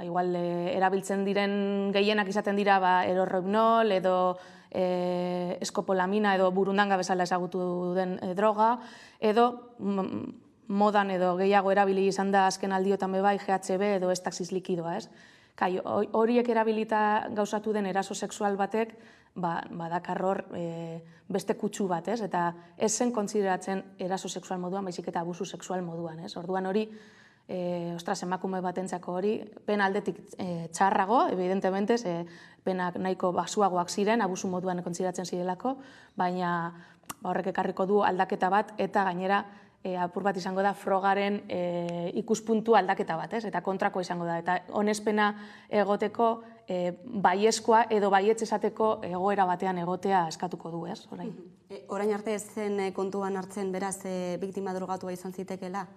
igual, erabiltzen diren gehienak izaten dira, erorroibnol, edo eskopolamina, edo burundanga bezala ezagutu den droga, edo modan edo gehiago erabili izan da azken aldiotan bebai GHB edo estaxis likidoa, horiek erabilita gauzatu den eraso sexual batek, badakar hor beste kutsu bat, eta ez zen kontsideratzen eraso sexual moduan, baizik eta abusu sexual moduan, Orduan hori, emakume batentzako hori, pena aldetik txarrago, evidentemente, penak nahiko basuagoak ziren, abusu moduan kontsideratzen zirelako, baina horrek ekarriko du aldaketa bat, eta gainera apur bat izango da frogaren ikuspuntu aldaketa bat, eta kontrako izango da, eta onespena egoteko baiezkoa edo baietz esateko egoera batean egotea eskatuko du, orain. Orain arte ez zen kontuan hartzen beraz biktima drogatua izan zitekeela?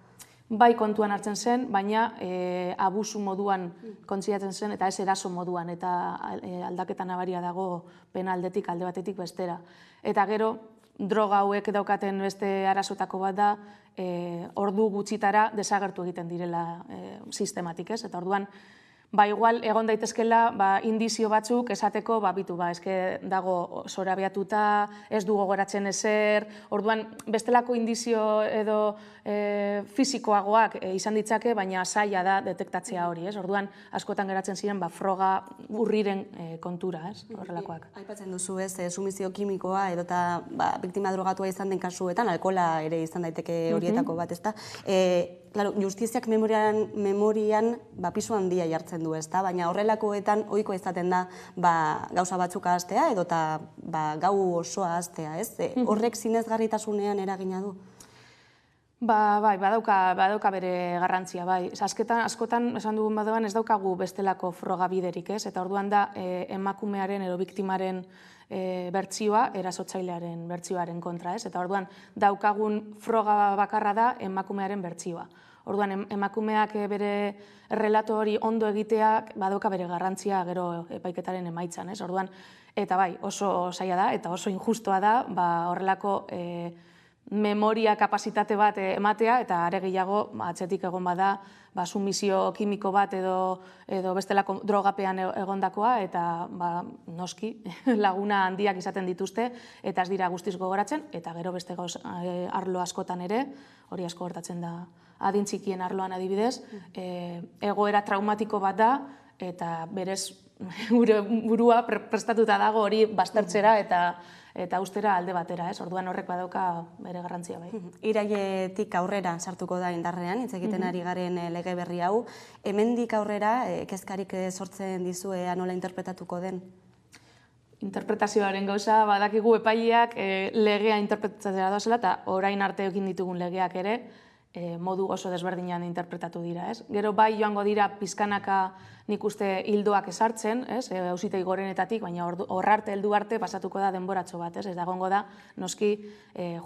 Bai kontuan hartzen zen, baina abusu moduan kontsideratzen zen eta ez eraso moduan, eta aldaketa nabaria dago pena aldetik alde batetik bestera. Eta gero, droga hauek daukaten beste arazotako bat da, ordu gutxitara desagertu egiten direla sistematik, eta orduan, igual egon daitezkela indizio batzuk esateko, eske dago zorabiatuta, ez du gogoratzen ezer, orduan bestelako indizio edo fisikoagoak izan ditzake, baina zaila da detektatzea hori, orduan askotan geratzen ziren froga urriren kontura, horrelakoak. Aipatzen duzu sumizio kimikoa edo eta biktima drogatua izan den kasuetan, alkohola ere izan daiteke horietako bat, ezta? Justiziak memorian pisu handia jartzen du, ezta? Baina horrelakoetan ohiko izaten da gauza batzuk ahaztea edo eta gau osoa ahaztea, ez? Horrek sinesgarritasunean eragina du? Bai, badauka bere garrantzia, bai. Askotan, esan dugun badoan, ez daukagu bestelako frogabiderik, eta orduan da emakumearen edo biktimaren bertsioa erasotzailearen bertsioaren kontra, eta orduan daukagun froga bakarra da emakumearen bertsioa. Orduan, emakumeak bere relato hori ondo egiteak badauka bere garrantzia gero epaiketaren emaitzan, orduan, eta bai, oso zaila da, eta oso injustua da, horrelako memoria kapasitate bat ematea, eta are gehiago atzetik egon bada sumizio kimiko bat edo bestelako drogapean egondakoa, eta noski laguna handiak izaten dituzte, eta ez dira guztiz gogoratzen, eta gero beste arlo askotan ere, hori asko gertatzen da adin txikien arloan adibidez, egoera traumatiko bat da, eta berez burua prestatuta dago hori baztertzera eta ustera alde batera, orduan horrek badauka bere garrantzia bai. Irailetik aurrera sartuko da indarrean, hitz egiten ari garen lege berri hau. Hemendik aurrera, kezkarik sortzen dizue nola interpretatuko den? Interpretazioaren gauza, badakigu epaileak legea interpretatzea dozela, eta orain arte egin ditugun legeak ere, modu oso desberdinan interpretatu dira. Gero bai joango dira pizkanaka nik uste hildoak esartzen, auzitegi gorenetatik, baina hor arte, heldu arte, pasatuko da denboratxo bat. Ez da gongo da, noski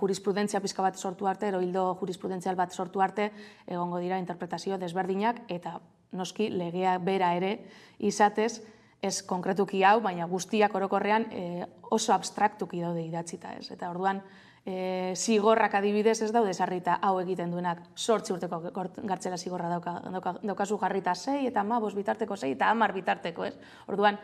jurisprudentzia pizka bat sortu arte, ero hildo jurisprudentzial bat sortu arte, egongo dira interpretazio desberdinak, eta noski legea bera ere izatez, ez konkretuki hau, baina guztiak orokorrean oso abstraktuki daude idatzita. Eta orduan, zigorrak adibidez ez daude sarrita hau egiten duenak 8 urteko gartzela zigorra daukazu jarrita 6 eta 15 bitarteko 6 eta 10 bitarteko, Orduan,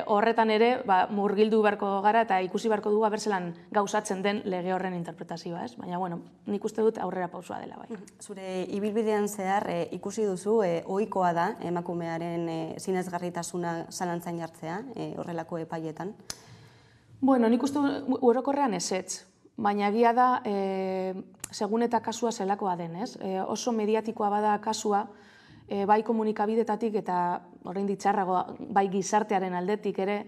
horretan ere murgildu beharko gara eta ikusi beharko dugu berzelan gauzatzen den lege horren interpretazioa, Baina, nik uste dut aurrera pausua dela, bai. Zure ibilbidean zehar ikusi duzu, ohikoa da emakumearen sinesgarritasuna zalantzan jartzea horrelako epaietan? Nik uste orokorrean ezetz, baina egia da, segun eta kasua zelakoa den, oso mediatikoa bada kasua, bai komunikabidetatik eta orain ditxarrago bai gizartearen aldetik ere,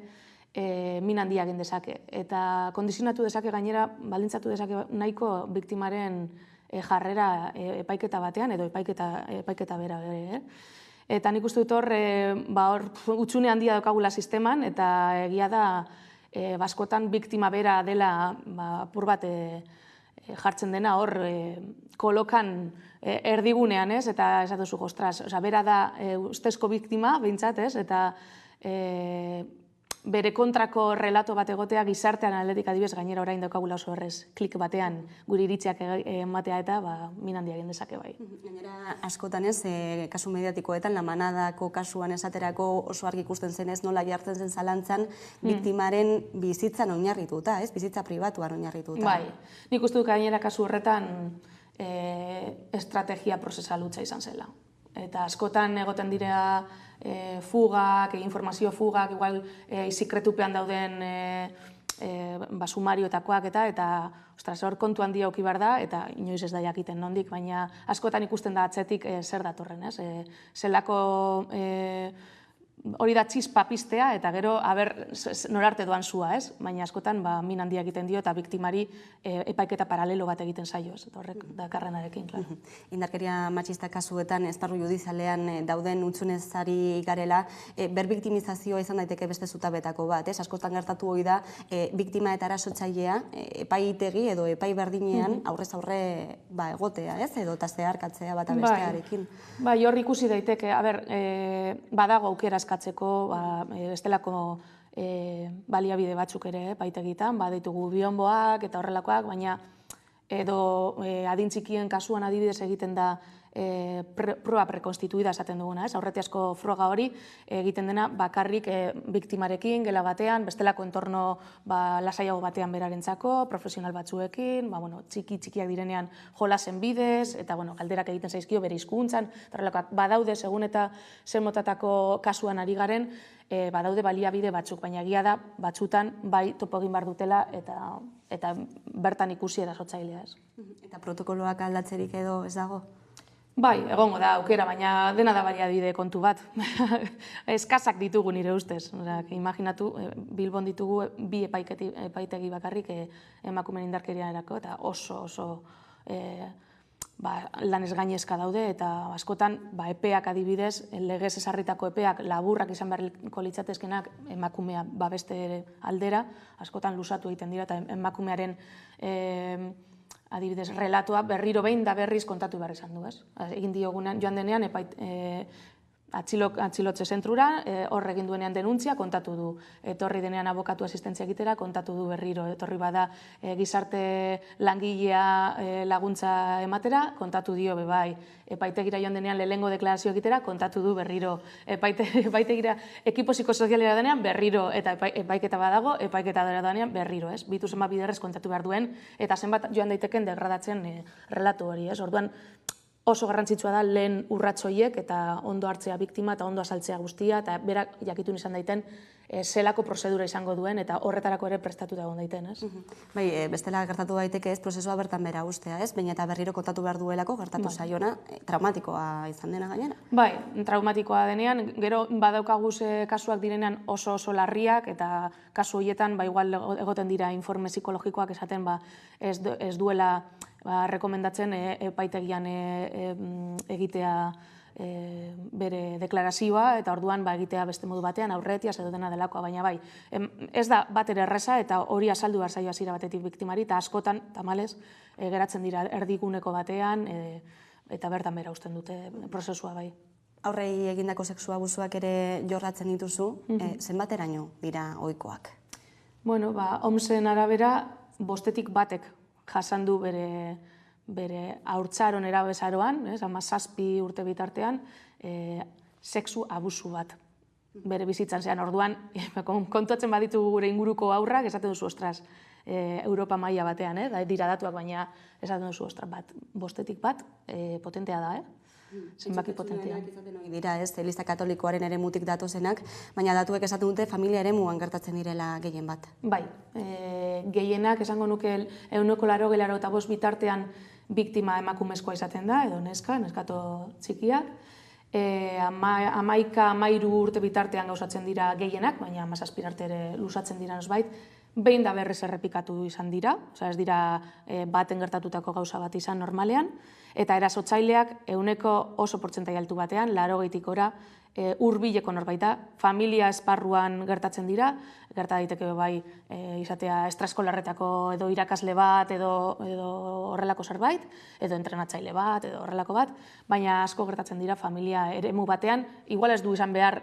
min handia egin dezake. Eta kondizionatu dezake gainera, baldintzatu dezake nahiko biktimaren jarrera epaiketa batean edo epaiketa bera bere. Eta nik uste dut hor utxune handia daukagula sisteman, eta egia da askotan biktima bera dela apur bat jartzen dena hor kolokan erdigunean, ez? Eta esatuzu, ostras, bera da ustezko biktima, behintzat, ez? Eta bere kontrako relato bat egotea gizartean aldetik adibidez gainera orain daukagula oso horrez klik batean gure iritziak ematea eta min handia egin dezake bai. Gainera askotan ez, kasu mediatikoetan, La Manadako kasuan esaterako oso argi ikusten zenez nola jartzen zen zalantzan biktimaren bizitzan oinarrituta, ez? Bizitza pribatuan oinarrituta. Bai, nik uste dut gainera kasu horretan estrategia prozesal hutsa izan zela. Eta askotan egoten dira fugak, informazio fugak, igual sekretupean dauden sumarioetakoak eta ostras, hor kontu handia auki behar da, eta inoiz ez da jakiten nondik, baina askotan ikusten da atzetik zer datorren, ez? Zelako hori da txispa piztea, eta gero, norarte doan zua, ez? Baina askotan min handia egiten dio, eta biktimari epaiketa paralelo bat egiten zaio, ez? Eta horrek dakarrenarekin, klar. Indarkeria matxista kasuetan, esparru judizialean dauden utxunezari garela, berbiktimizazioa izan daiteke beste zutabetako bat, ez? Askotan gertatu hori da, biktima eta erasotzailea epaitegi edo epai berdinean aurrez aurre egotea, ez? Edo eta zeharkatzea bata bestearekin. Bai, hor ikusi daiteke, badago aukera eskatzeko, bestelako baliabide batzuk ere epaitegitan, ditugu bionboak eta horrelakoak, baina edo adin txikien kasuan adibidez egiten da proa prekonstituida esaten duguna, ez? Aurretiazko froga hori egiten dena bakarrik biktimarekin, gela batean, bestelako entorno lasaiago batean berarentzako, profesional batzuekin, txikiak direnean jolasen bidez, eta galderak egiten zaizkio bere hizkuntzan, badaude segun eta zer motatako kasuan ari garen, badaude baliabide batzuk, baina egia da batzutan bai topo egin behar dutela eta bertan ikusi erasotzailea, ez. Eta protokoloak aldatzerik edo ez dago? Bai, egongo da aukera, baina dena da baliabide kontu bat. Eskazak ditugu nire ustez. Imaginatu, Bilbon ditugu bi epaitegi bakarrik emakumeen indarkeriarako, eta oso lanez gainezka daude, eta askotan epeak adibidez, legez esarritako epeak laburrak izan beharko litzatezkenak emakumea babeste aldera, askotan lusatu egiten dira, eta emakumearen adibidez, relatoa berriro behin da berriz kontatu behar izan du, ez? Egin diogunean, joan denean, atxilotze zentrura, hor egin duenean denuntzia, kontatu du. Etorri denean abokatu asistentzia egitera, kontatu du berriro. Etorri bada gizarte langilea laguntza ematera, kontatu dio bebai. Epaitegira joan denean lehengo deklarazio egitera, kontatu du berriro. Epaitegira ekipo psikosozialera denean, berriro. Eta epaiketa badago, epaiketa dara denean, berriro, ez? Bitu zenbat biderrez kontatu behar duen, eta zenbat joan daiteken degradatzen relatu hori, ez? Orduan, oso garrantzitsua da lehen urratsoiek eta ondo hartzea biktima eta ondo azaltzea guztia, eta berak jakitun izan daiten zelako prozedura izango duen, eta horretarako ere prestatuta egon daiten, ez? Bai, bestela gertatu daiteke ez, prozesua bertan bera ustea, ez? Baina eta berriro kontatu behar duelako, gertatu zaiona, traumatikoa izan dena gainera? Bai, traumatikoa denean, gero badaukaguz kasuak direnean oso larriak, eta kasu horietan, igual egoten dira informe psikologikoak esaten, ez duela rekomendatzen epaitegian egitea bere deklarazioa, eta orduan egitea beste modu batean, aurretiaz edo dena delakoa, baina bai, ez da bat ere erreza, eta hori azaldu behar zaio hasiera batetik biktimari, eta askotan, tamalez, geratzen dira erdiguneko batean, eta bertan bera usten dute prozesua bai. Aurrei egindako sexu abusuak ere jorratzen dituzu, zenbateraino dira ohikoak? Bueno, OMS-en arabera, 5 batek jasan du bere haurtzaron erabezaroan, 17 urte bitartean, sexu abusu bat bere bizitzan zean. Orduan, kontuatzen baditugu gure inguruko aurrak, esaten duzu, ostras, Europa maila batean, dira datuak, baina esaten duzu, ostras, 5 bat, potentea da, zenbaki potentea. Dira, ez, Eliza Katolikoaren ere mutik datozenak, baina datuek esaten dute familia ere muan gertatzen direla gehien bat. Bai, gehienak esango nuke 185 bitartean biktima emakumezkoa izaten da, edo neskato txikiak. 11-13 urte bitartean gauzatzen dira gehienak, baina 17 arte ere luzatzen dira nosbait. behin da berrez errepikatu izan dira, ez dira baten gertatutako gauza bat izan normalean, eta erasotzaileak ehuneko oso portzentai altu batean, 80-tik gora, hurbileko norbait da, familia esparruan gertatzen dira, gerta daiteke bai izatea estraeskolarretako edo irakasle bat edo horrelako zerbait, edo entrenatzaile bat edo horrelako bat, baina asko gertatzen dira familia eremu batean, igual ez du izan behar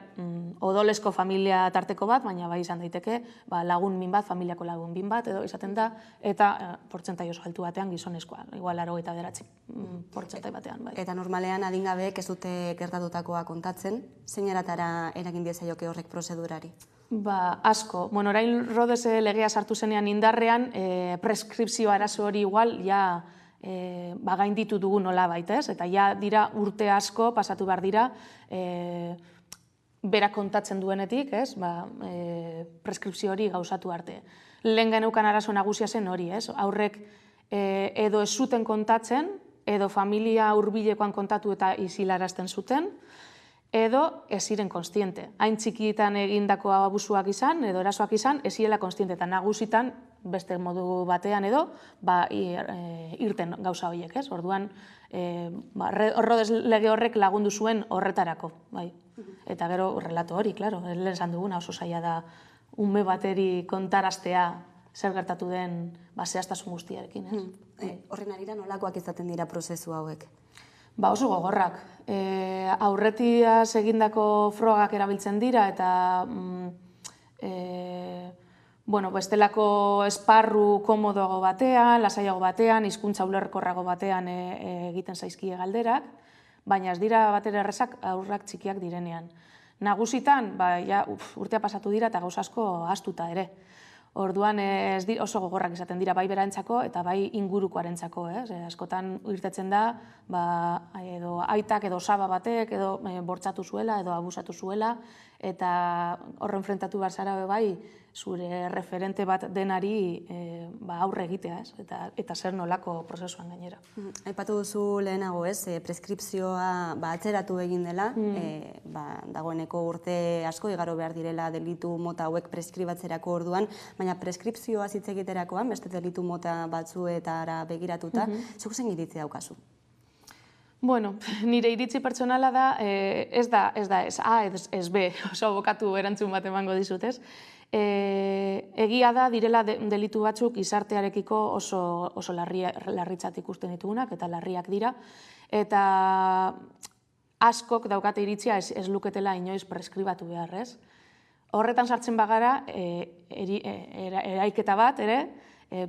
odolesko familia tarteko bat, baina bai izan daiteke lagun min bat, familiako lagun bin bat edo izaten da, eta portzentai oso altu batean gizonezkoa, igual 89 portzentai batean. Bai. Eta normalean adingabeek ez dute gertatutakoa kontatzen, zein eratara eragin diezaioke horrek prozedurari? Asko. Orain Rodez legea sartu zenean indarrean, preskripzio arazo hori igual, ja gainditu dugu nolabait, ez? Eta ja dira urte asko pasatu behar dira, berak kontatzen duenetik, ez? Preskripzio hori gauzatu arte. Lehen geneukan arazo nagusia zen hori, ez? Aurrek edo ez zuten kontatzen, edo familia hurbilekoan kontatu eta isilarazten zuten, edo ez ziren konstiente. Hain txikietan egindako abusuak izan, edo erasoak izan, ez zirela konstiente, eta nagusitan, beste modu batean edo, irten gauza horiek, ez? Orduan, Rodez lege horrek lagundu zuen horretarako, bai. Eta gero, relato hori, klaro, lehen esan duguna oso zaila da ume bateri kontaraztea zer gertatu den zehaztasun guztiarekin, ez? Horren arira nolakoak izaten dira prozesu hauek? Oso gogorrak. Aurretiaz egindako frogak erabiltzen dira eta bestelako esparru komodoago batean, lasaiago batean, hizkuntza ulerkorrago batean egiten zaizkie galderak, baina ez dira batera errezak aurrak txikiak direnean. Nagusitan, urtea pasatu dira eta gauza asko ahaztuta ere. Orduan oso gogorrak izaten dira bai berantzako eta bai ingurukoarentzako, askotan irtetzen da, edo aitak edo osaba batek edo bortxatu zuela edo abusatu zuela, eta horren frentatu behar zara bai zure referente bat denari aurre egitea, eta zer nolako prozesuan gainera. Aipatu duzu lehenago, preskripzioa atzeratu egin dela, dagoeneko urte asko igaro behar direla delitu mota hauek preskribatzerako orduan, baina preskripzioa hitz egiterakoan, beste delitu mota batzuetara begiratuta, zuk zen iritzi daukazu? Nire iritzi pertsonala da, ez A, ez B, oso abokatu erantzun bat emango dizutez. Egia da, direla delitu batzuk gizartearekiko oso larritzat ikusten ditugunak, eta larriak dira, eta askok daukate iritzia ez luketela inoiz preskribatu behar, ez? Horretan sartzen bagara, eraiketa bat, ere,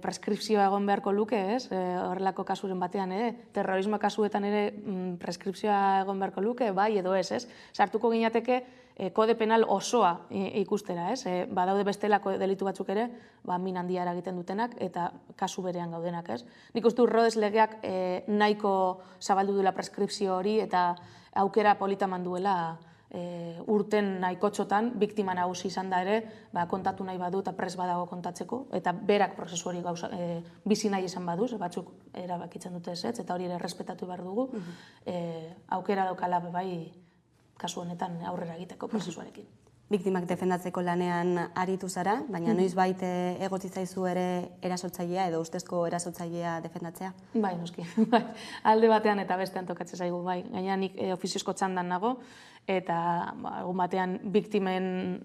preskripzioa egon beharko luke, ez? Horrelako kasuren batean, terrorismo kasuetan ere preskripzioa egon beharko luke, bai edo ez? Sartuko ginateke kode penal osoa ikustera, ez? Badaude bestelako delitu batzuk ere, min handia eragiten dutenak, eta kasu berean gaudenak, ez? Nik uste Rodez legeak nahiko zabaldu duela preskripzio hori, eta aukera polita manduela urten nahikotxotan, biktima nagusi izan da ere, kontatu nahi badu eta pres badago kontatzeko, eta berak prozesu hori bizi nahi izan baduz, batzuk erabakitzen dute ez, eta hori ere errespetatu behar dugu, aukera daukala bai kasu honetan aurrera egiteko prozesuarekin. Biktimak defendatzeko lanean aritu zara, baina noizbait egotzi zaizu ere erasotzailea edo ustezko erasotzailea defendatzea? Bai, noski. Alde batean eta bestean tokatzen zaigu, bai. Gaina nik ofiziozko txandan nago, eta egun batean biktimen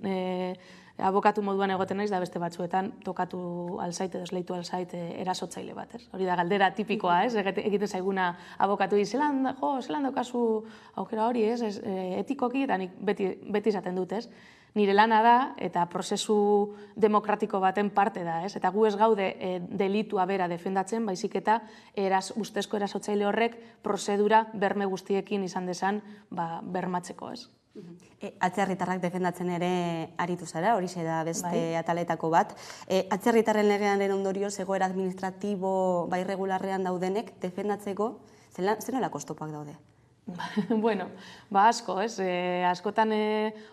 abokatu moduan egoten naiz, da beste batzuetan tokatu alzait edo esleitu alzait erasotzaile bat, ez? Hori da galdera tipikoa, ez? Egiten zaiguna abokatu di, zelan daukazu aukera hori, ez? Etikoki, eta nik beti izaten dut, ez? Nire lana da, eta prozesu demokratiko baten parte da, ez? Eta gu ez gaude delitua bera defendatzen, baizik eta ustezko erasotzaile horrek prozedura berme guztiekin izan dezan bermatzeko, ez? Atzerritarrak defendatzen ere aritu zara, horixe da beste ataletako bat. Atzerritarren legearen ondorioz egoera administratibo bai regularrean daudenek defendatzeko, zer nolako oztopoak daude? Bueno, asko, ez? Askotan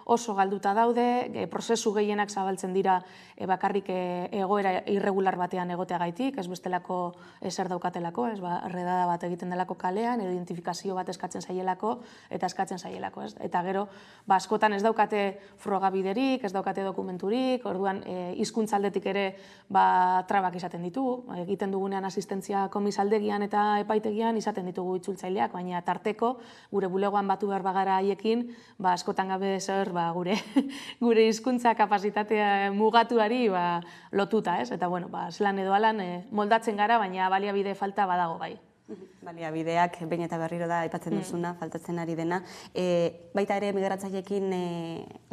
oso galduta daude, prozesu gehienak zabaltzen dira bakarrik egoera irregular batean egoteagaitik, ez bestelako ezer daukatelako, ez? Redada bat egiten delako kalean, edo identifikazio bat eskatzen zaielako, eta eskatzen zaielako, ez? Eta gero, askotan ez daukate frogabiderik, ez daukate dokumenturik, orduan hizkuntzaldetik ere trabak izaten ditugu, egiten dugunean asistentzia komisaldegian eta epaitegian izaten ditugu itzultzaileak, baina tarteko gure bulegoan batu behar bagara haiekin, askotan gabe zer gure hizkuntza kapazitatea mugatuari lotuta, ez? Eta, bueno, zelan edo alan moldatzen gara, baina baliabide falta badago bai. Baliabideak behin eta berriro da aipatzen duzuna, faltatzen ari dena. Baita ere migratzaileekin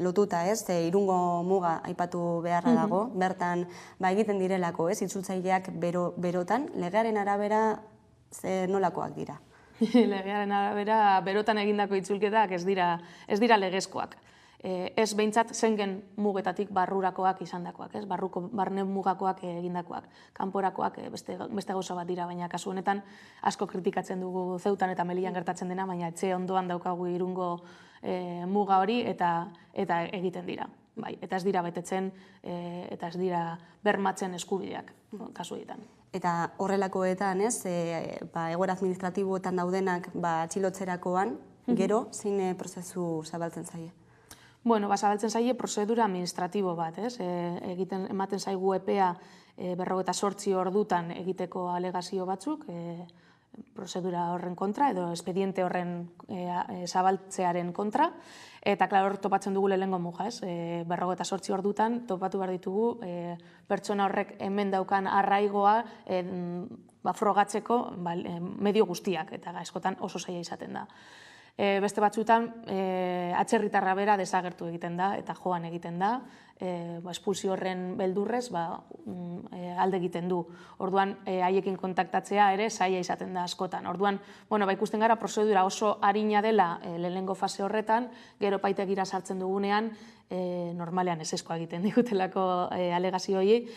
lotuta, ez? Irungo muga aipatu beharra dago, bertan egiten direlako, ez? Itzultzaileak berotan, legearen arabera nolakoak dira? Legearen arabera, berotan egindako itzulketak ez dira legezkoak. Ez behintzat Schengen mugetatik barrurakoak izandakoak, ez? Barne mugakoak egindakoak. Kanporakoak beste gauza bat dira, baina kasu honetan asko kritikatzen dugu Zeutan eta Melillan gertatzen dena, baina etxe ondoan daukagu Irungo muga hori eta egiten dira. Eta ez dira betetzen eta ez dira bermatzen eskubideak kasu horietan. Eta horrelakoetan, egoera administratiboetan daudenak atxilotzerakoan, gero, zein prozesu zabaltzen zaie? Bueno, zabaltzen zaie prozedura administratibo bat, ematen zaigu epea 48 ordutan egiteko alegazio batzuk, prozedura horren kontra, edo espediente horren zabaltzearen kontra, eta, klaro, hor topatzen dugu lehenengo muga, 48 ordutan topatu behar ditugu pertsona horrek hemen daukan arraigoa frogatzeko medio guztiak, eta askotan oso zaila izaten da. Beste batzutan, atzerritarra bera desagertu egiten da, eta joan egiten da, espulsio horren beldurrez alde egiten du. Orduan, haiekin kontaktatzea ere zaila izaten da askotan. Orduan, ikusten gara prozedura oso arina dela lehenengo fase horretan, gero epaitegira sartzen dugunean, normalean ezeskoa egiten digutelako alegazio horiei,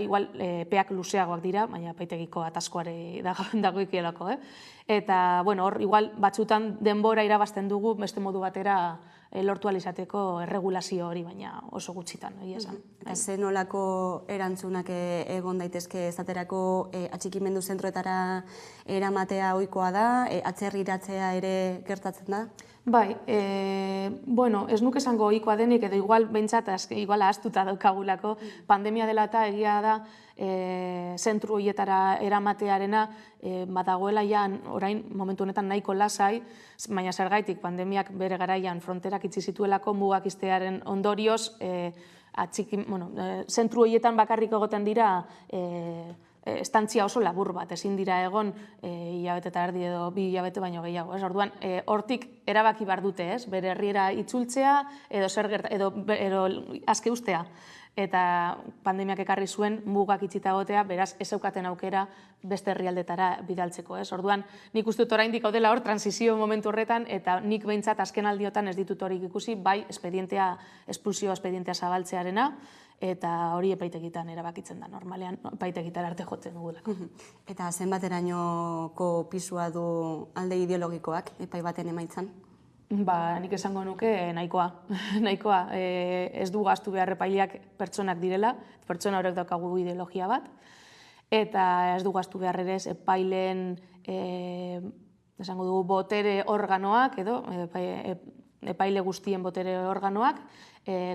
igual peak luzeagoak dira, baina epaitegiko ataskoare dago ikielako. Eta, hor, igual batzutan denbora irabazten dugu beste modu batera lortu alizateko erregulazio hori, baina oso gutxitan, egia esan. Eta zen nolako erantzunak egon daitezke ezaterako atxikimendu zentroetara eramatea ohikoa da, atzerriratzea ere gertatzen da? Bai, ez nuke esango ohikoa denik, edo igual behintzat ahaztuta daukagulako, pandemia dela eta egia da zentru horietara eramatearena badagoela orain momentu honetan nahiko lasai, baina zergaitik pandemiak bere garaian fronterak itxi zituelako mugak ixtearen ondorioz zentru horietan bakarrik egoten dira estantzia oso labur bat, ezin dira egon hilabete eta erdi edo 2 hilabete baino gehiago. Orduan, hortik erabaki behar dute, bere herriera itzultzea edo azke ustea. Eta pandemiak ekarri zuen mugak itxita egotea, beraz ez zeukaten aukera beste herrialdetara bidaltzeko. Orduan, nik uste dut oraindik gaudela hor transizio momentu horretan, eta nik behintzat azken aldiotan ez ditut horik ikusi, bai espulsio espedientea zabaltzearena, eta hori epaitegitan erabakitzen da, normalean epaitegitan arte jotzen dugulako. Eta zenbaterainoko pisua du alde ideologikoak epai baten emaitzan? Nik esango nuke nahikoa. Ez du gastu behar epaileak pertsonak direla, pertsona horrek daukagu ideologia bat, eta ez du gastu behar ere epaileen esango dugu botere organoak, edo epaile guztien botere organoak,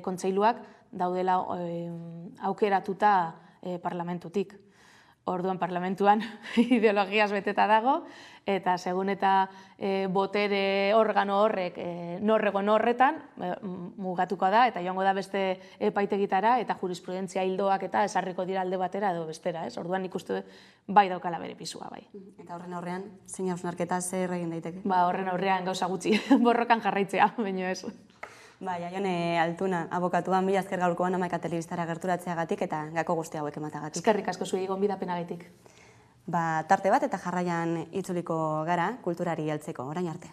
kontseiluak daudela aukeratuta parlamentutik. Orduan parlamentuan ideologiaz beteta dago, eta segun eta botere organo horrek norregon horretan mugatuko da, eta joango da beste epaitegitara, eta jurisprudentzia hildoak eta esarriko dira alde batera edo bestera. Orduan ikustu bai daukala bere pisua, bai. Eta horren aurrean, zein hausnarketa zer egin daiteke? Horren aurrean gauza gutxi, borrokan jarraitzea, baino ez. Jone Altuna, abokatuan, mila esker gaurkoan Hamaika Telebistara gerturatzeagatik eta gako guzti hauek ematagatik. Eskerrik asko zuei gonbidapenagatik. Tarte bat eta jarraian itzuliko gara kulturari heltzeko, orain arte.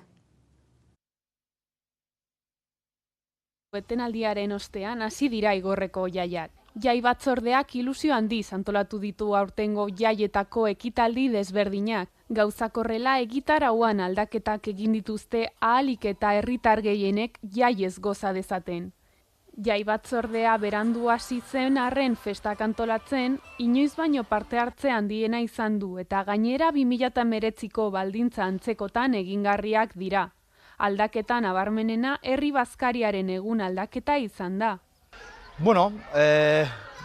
Etenaldiaren ostean hasi dira Igorreko jaiak. Jai batzordeak ilusio handiz antolatu ditu aurtengo jaietako ekitaldi desberdinak. Gauzak horrela egitarauan aldaketak egin dituzte ahalik eta herritar gehienek jaiez goza dezaten. Jai batzordea berandu hasi zen arren festak antolatzen, inoiz baino parte hartze handiena izan du eta gainera 2019ko baldintza antzekotan egingarriak dira. Aldaketa nabarmenena herri bazkariaren egun aldaketa izan da. Bueno,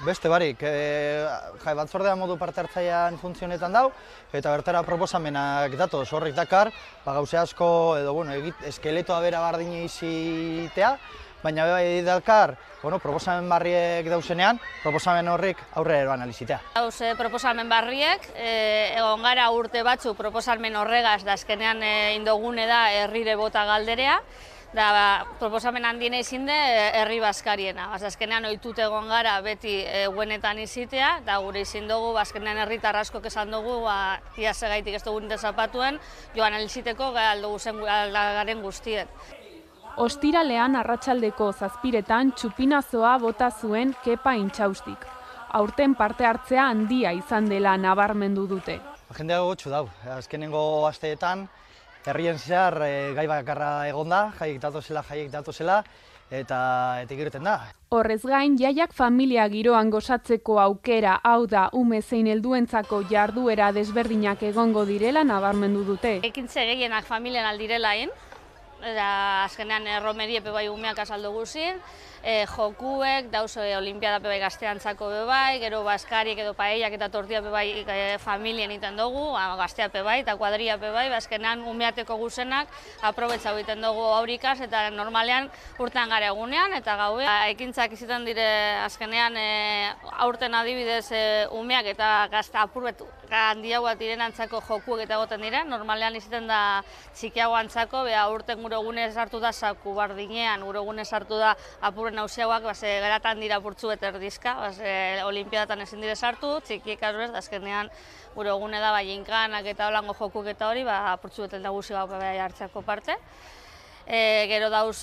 beste barik, jai batzordea modu parte hartzailean funtzionetan dau, eta bertara proposamenak datoz, horrek dakar, gauze asko, edo, eskeletoa bera bardine izitea, baina bai dalkar, proposamen barriek dauzenean, proposamen horrik aurrera eroan alizitea. Proposamen barriek, egon gara urte batzu proposamen horregaz, da azkenean indogune da herrire bota galderea, da proposamen handiena izin de herri bazkariena. Azkenean ohitut egon gara beti guenetan izitea, eta gure izin dugu, azkenean herritar askok esan dugu, ia segaitik ez dugu nite zapatuen, joan aliziteko garen guztiet. Ostiralean arratsaldeko 7:00 txupinazoa bota zuen Kepa Intxaustik. Aurten parte hartzea handia izan dela nabarmendu dute. Jendea gotxu dau, azkenengo asteetan, herrien zehar gai bakarra egonda, jaiek datozela, eta egiten da. Horrez gain, jaiak familia giroan gozatzeko aukera, hau da, ume zein helduentzako jarduera desberdinak egongo direla nabarmendu dute. Ekintze gehienak familian aldirelain, azkenean romerie bai umeak azaldu guzin, jokuek, dauz olimpiada bai gazteantzako bai, gero baskariek edo paellak eta tortilla bai familien iten dugu, gaztea bai eta kuadria bai, azkenean umeateko guzenak aprobetza egiten dugu aurikaz eta normalean urtean gara egunean eta gaue. Ekintzak izaten dire azkenean aurten adibidez umeak eta gazta apurbetu handiagoa direnantzako jokuek eta goten dire, normalean izaten da txikiago antzako, aurten gure egunez hartu da saku bardinean, gure egunez hartu da apurren hausiagoak, geratan dira apurtzu eta erdizka, olimpiadatan ezin dire sartu, txikiek azbez, azkenean gure egune da jinkanak eta holango jokuk eta hori, apurtzu eta nagusi gau hartzako parte. Gero dauz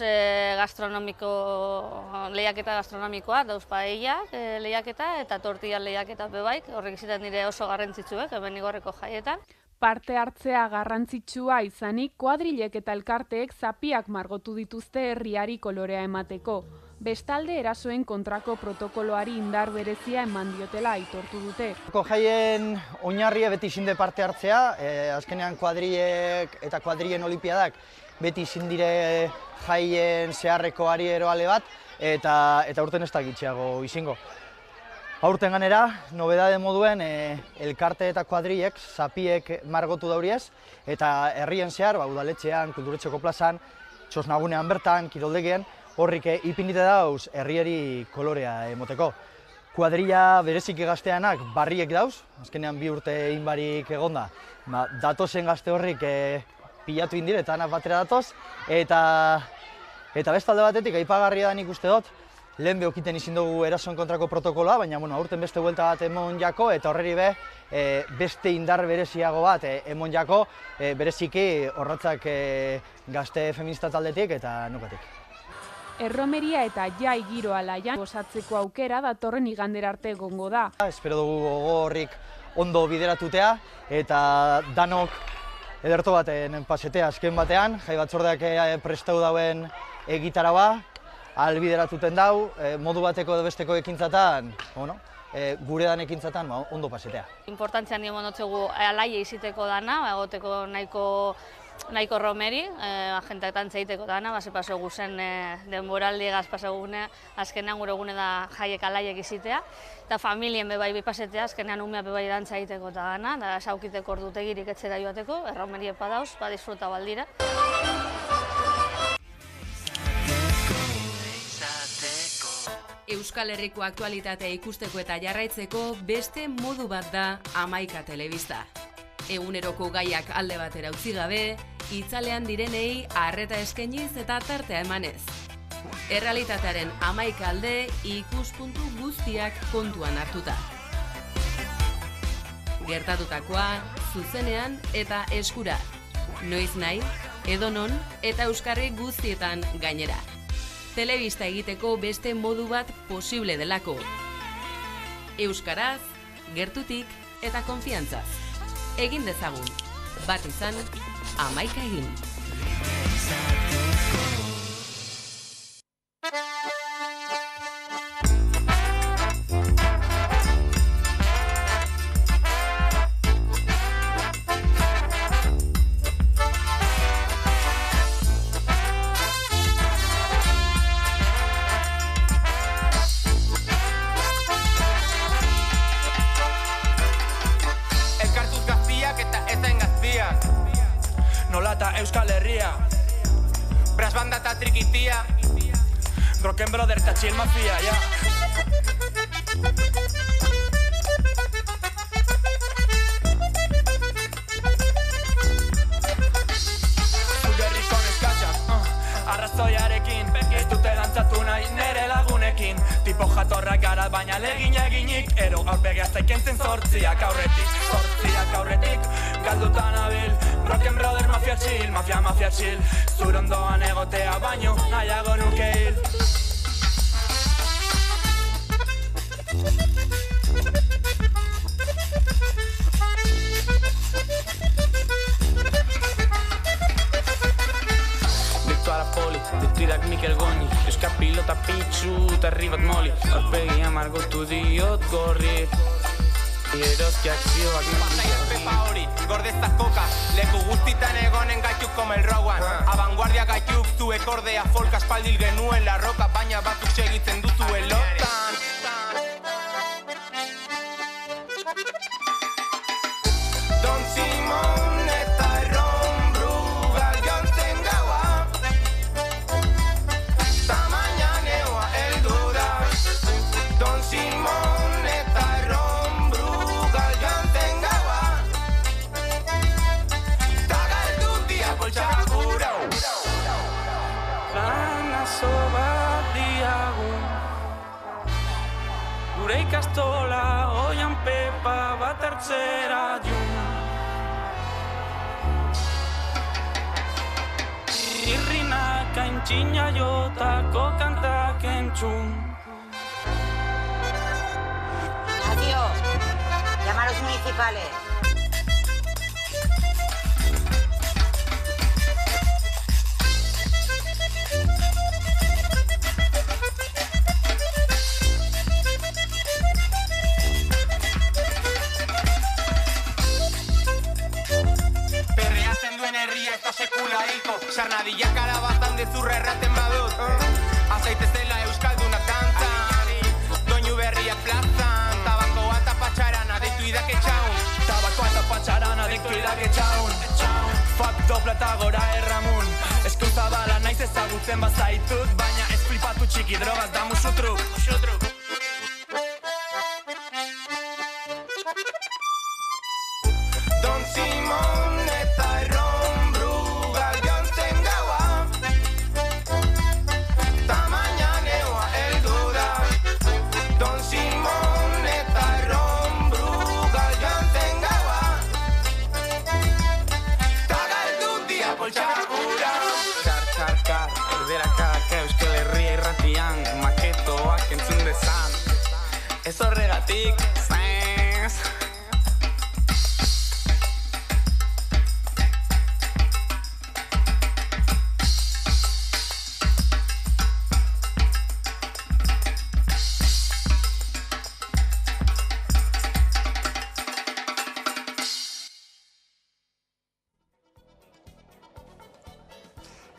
lehiaketa gastronomikoa, dauz paellak lehiaketa eta tortilla lehiaketa bebaik, horrek izaten dire oso garrantzitsuek, hemen igorreko jaietan. Parte hartzea garrantzitsua izanik, kuadrilek eta elkarteek zapiak margotu dituzte herriari kolorea emateko. Bestalde erasoen kontrako protokoloari indar berezia eman diotela aitortu dute. Jaien oinarria beti izinde parte hartzea, azkenean kuadrilek eta kuadrilen olimpiadak beti izin dire jaien zeharreko ari eroale bat, eta urten ez da gitxeago izingo. Aurten ganera, nobedade moduen, elkarte eta kuadrilek, zapiek margotu dauriez, eta herrien zehar, udaletxean, kulturetxeko plazan, txosnagunean bertan, kiroldegien, horrik ipinite dauz herrieri kolorea emoteko. Kuadrilla bereziki gazteanak barriek dauz, azkenean 2 urte egin barik egonda, datozen gazte horrik pilatu indire eta anak batera datoz, eta bestalde batetik, aipagarria da nik uste dut, lehen behokiten izin dugu erasoen kontrako protokoloa, baina aurten beste buelta bat emon jako, eta horreri beste indar bereziago bat emon jako, bereziki horratzak gazte feminista taldetik eta nukatik. Erromeria eta jai giro alaian gozatzeko aukera datorren igandera arte egongo da. Espero dugu gogo horrik ondo bideratutea eta danok ederto baten pasetea azken batean, jai batzordeak prestau dauen egitaraba, albideratuten dau, modu bateko edo besteko ekintzatan, gure dan ekintzatan ondo pasetea. Importantzia handi monotxegu alaia iziteko dana, egoteko nahiko romeri, agenteetan zeiteko dana, paso guzen denboraldi egaz pasagune, azkenean gure gune da jaiek alaiek izitea, eta familien bebai bipasetea, azkenean umea bebai dantza egiteko da dana, da saukiteko ordutegirik etzera joateko, erromeri epa dauz, disfruta baldira. Euskal Herriko aktualitatea ikusteko eta jarraitzeko beste modu bat da Hamaika Telebista. Eguneroko gaiak alde batera utzi gabe, itzalean direnei arreta eskainiz eta tartea emanez. Errealitatearen 11 alde ikuspuntu guztiak kontuan hartuta. Gertatutakoa, zuzenean eta eskura. Noiz nahi, edonon eta euskarri guztietan gainera. Telebista egiteko beste modu bat posible delako. Euskaraz, gertutik eta konfiantzaz. Egin dezagun, bat izan, 11 egin. Euskal Herria, Brass Banda eta Trikitia, Rocken Brother eta Chill Mafia, ja. Zugerriko neskatxak, arrazoiarekin, ez dute dantzatu nahi nere lagunekin. Tipo jatorrak gara baina legin eginik, ero aurpegia zaikentzen zortziak aurretik, galdutan abil. Rocken Brother Mafia Chill, Mafia Chill, zure ondoan egotea baino nahiago nuke hil. Virtuala poli, dutirak Mikel Goñi, euskal pilota pitzu eta herri bat moli, aurpegia margotu diot gorri. Eroskiak zioak Pasaia pepa hori, gordezak koka, leku guztitan egonen gaituk komel rauan. Abanguardia gaituk zuek ordea folk aspaldil genuen la roka, baina batzuk segitzen duzuen lotan. Don Simon eta Erron Brugal jontzen gaua, tamaina neua heldu da. Don Simon eta Erron gure ikastola oian pepa bat hartzera jun. Irrinak aintzina jotako kantak entzun. Adiós, llama a los municipales. Sekula hilko, sarnadillak arabazan dezurra erraten badut. Azaite zela euskaldunak dantzan, doinu berriak plazan, tabakoa eta patxarana deitu idake txaun. Tabakoa eta patxarana deitu idake txaun. Fuck dopla eta gora erramun, eskuntza bala naiz ezagutzen bazaitut, baina ez flipatu txiki drogaz da musutruk. Don Simon eta Erron Euskal Herria irratian maketoak entzun dezan. Ez horregatik, zaiz.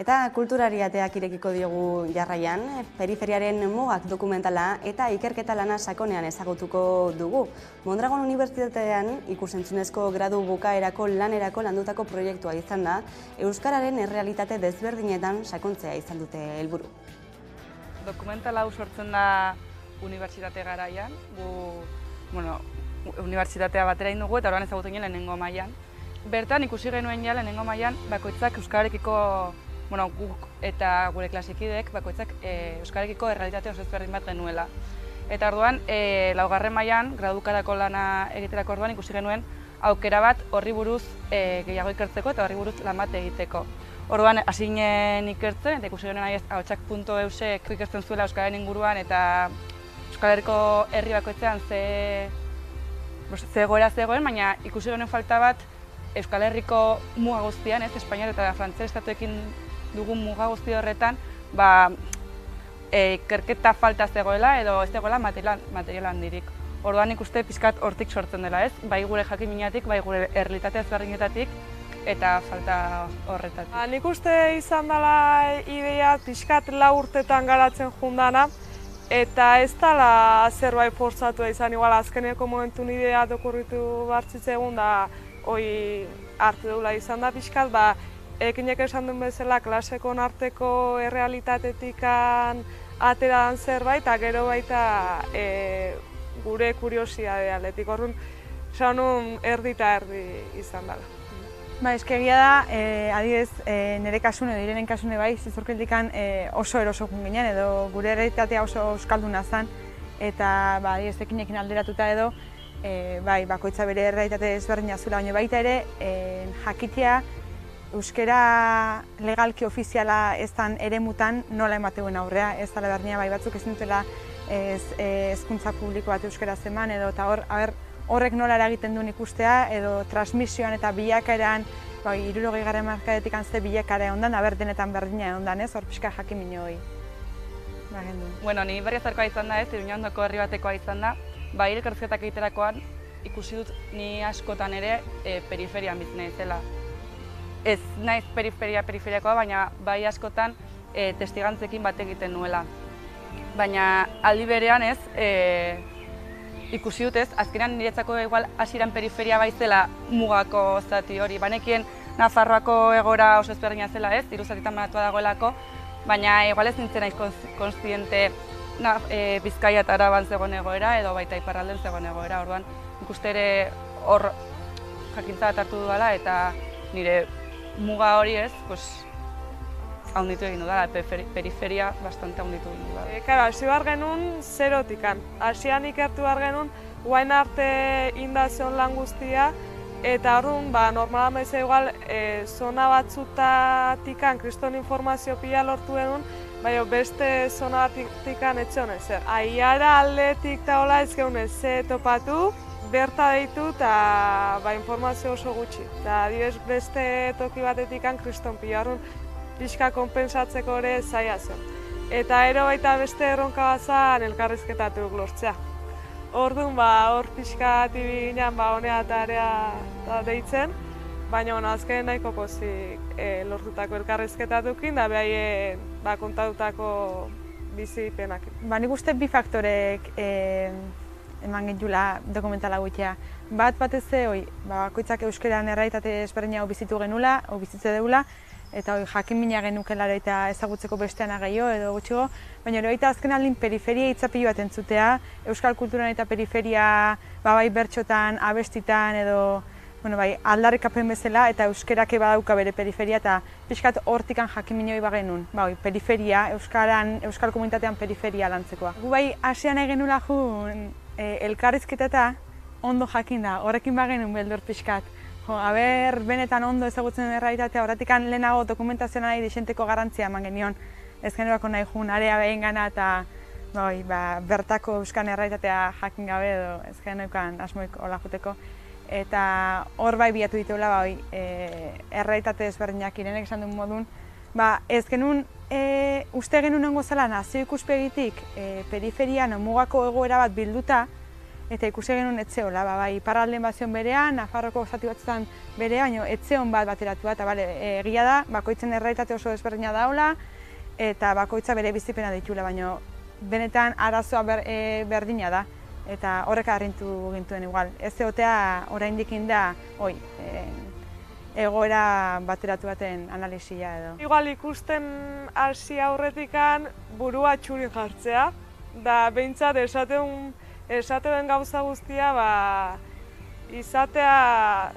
Eta kulturari ateak irekiko diogu jarraian, periferiaren mugak dokumentala eta ikerketa lana sakonean ezagutuko dugu. Mondragon Unibertsitatean ikusentzunezko gradu bukaerako lanerako landutako proiektua izan da, euskararen errealitate desberdinetan sakontzea izan dute helburu. Dokumentala hau sortzen da unibertsitate garaian, unibertsitatea batera indugu eta orain ezagutu ginen lehenengo mailan. Bertan ikusi genuen ja lehenengo mailan bakoitzak euskararekiko guk eta gure klasekideek bakoitzak euskarekiko errealitate oso ezberdin bat genuela. Eta orduan, laugarren mailan, gradukarako lana egiterako orduan ikusi genuen aukera bat horri buruz gehiago ikertzeko eta horri buruz lan bat egiteko. Orduan, hasi ginen ikertzen eta ikusi genuen ahotsak.eusek ikertzen zuela euskararen inguruan eta Euskal Herriko herri bakoitzean ze egoera zegoen, baina ikusi genuen falta bat Euskal Herriko muga guztian, Espainiar eta Frantses estatuekin dugun muga guzti horretan, ikerketa falta zegoela edo ez zegoela material handirik. Orduan ikuste pixkat hortik sortzen dela, ez? Bai gure jakin-minatik, bai gure errealitate ezberdinetatik eta falta horretatik. Nik uste izan dela ideia pixkat 4 urtetan garatzen jundana, eta ez dela zerbait forzatua izan, igual azkeneko momentun idea dokurritu bartzitzegun da hoi hartu deula izan da pixkat, ekinek esan duen bezala klaseko arteko errealitateetikan ateran zerbait, eta gero baita gure kuriosidadea aldetik. Orduan, esan nuen erdi eta erdi izan dela. Egia da, adibidez, nire kasune edo Irenen kasune bai, zizorkeltikan oso erosokun ginen, edo gure errealitatea oso euskalduna zen, eta adibidez, ekinekin alderatuta edo, bakoitza bere errealitate ezberdina zula, baina baita ere, jakitea euskera legalki ofiziala ez den eremutan nola emateuen aurrea, ez dela berdina batzuk ez dutela hezkuntza publiko bat euskera zeman, edo eta horrek nola eragiten duen ikustea, edo transmisioan eta bilakaeran, 60. hamarkadetik ze bilakara ondan, denetan berdina ondan, ez? Hor pixka jakin hori. Bueno, ni Berriozarkoa izan da, Iruñondoko herri batekoa izan da, elkarrizketak egiterakoan ikusi dut ni askotan ere periferian bizi naizela. Ez naiz periferiakoa, baina bai askotan testigantzekin bat egiten nuela. Baina aldi berean ez, ikusi dut ez, azkenan niretzako igual hasieran periferia baizela mugako zati hori. Banekien Nafarroako egora oso ezberdina zela ez, 3 zatitan banatua dagoelako, baina igual ez nintzen naiz konstiente Bizkaia eta Araban zegoen egoera edo baita iparralden zegoen egoera. Orduan ikuste ere hor jakintza bat hartu dudala eta nire muga hori ez, haunditu egin dudala, periferia bastante haunditu egin dudala. Karo, hasi behar genuen zerotikan. Hasian ikertu behar genuen, guain arte indazion lan guztia, eta orduan, normalan bezala igual, zona batzutatikan kriston informazio pila lortu genuen, baina beste zona batikan etxe honen zer. Aiara aldetik eta hola ez geunez ze topatu, berta deitu eta informazio oso gutxi. Eta adibidez beste toki batetikan kriston pila, orduan pixka konpensatzeko ere zaila zen. Eta ero baita beste erronka bat zen elkarrizketatuk lortzea. Orduan hor pixka tibi ginen honea eta area deitzen, baina azken nahiko pozik lortutako elkarrizketatukin da behaien kontatutako bizipenak. Nik uste bi faktorek eman gintula dokumentala gutxea. Batez bakoitzak euskeran errealitate ezberdina hau bizitu genula, hau bizitze deula, eta jakin mina genukela eta ezagutzeko besteana gehiago edo gutxigo, baina hori baita azken aldin periferia hitzapilu bat entzutea, euskal kulturan eta periferia bai bertxotan, abestitan edo aldarrikapen bezala eta euskerak badauka bere periferia eta pixkat hortikan jakin minoi bagenun, periferia, euskal komunitatean periferia lantzekoa. Gu hasian nahi genula elkarrizketa eta ondo jakin da, horrekin bagenun beldur pixkat. Benetan ondo ezagutzen den errealitatea, horretikan lehenago dokumentazioa nahi desenteko garrantzia eman genion. Ez generako nahi jun, area behin gana eta bertako euskan errealitatea jakin gabe edo ez generokan asmoik hola juteko. Eta hor bilatu dituela errealitate ezberdinak Irenek esan duen modun. Ez genuen uste genuen nengo zela nazio ikuspegitik periferian mugako egoera bat bilduta, eta ikusi genuen etzeola, iparralden bazion berean, Nafarroko zati batzutan berean, baina etzeon bat bateratua, eta egia da, bakoitzen errealitate oso ezberdina daula, eta bakoitza bere bizipena ditula, baina benetan arazoa berdina da, eta horrek harrintu gintuen igual. Ez egotea oraindik da, egoera bateratu baten analizia edo. Igual ikusten hasi aurretikan burua txurin jartzea, da behintzat esaten gauza guztia izatea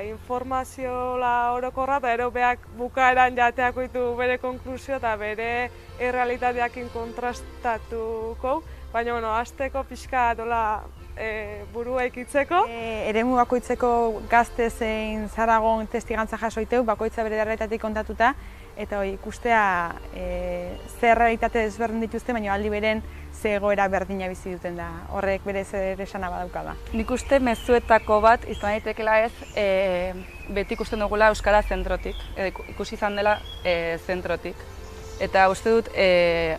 informazioa orokorra eta ero beak bukaeran jateako ditu bere konklusio eta bere errealitateakin kontrastatuko, baina hasteko pixka dola burua ikitzeko. Eremu bakoitzeko gazte zein Zaragon testigantza jasoiteu, bakoitza bere errealitatetik kontatuta, eta ikustea zer errealitate ezberdin dituzte, baina aldi beren ze egoera berdina bizi duten da. Horrek bere zer esana badaukala. Nik uste mezuetako bat izan daitekeela ez, beti ikusten dugula Euskara zentrotik, ikusi izan dela zentrotik. Eta uste dut,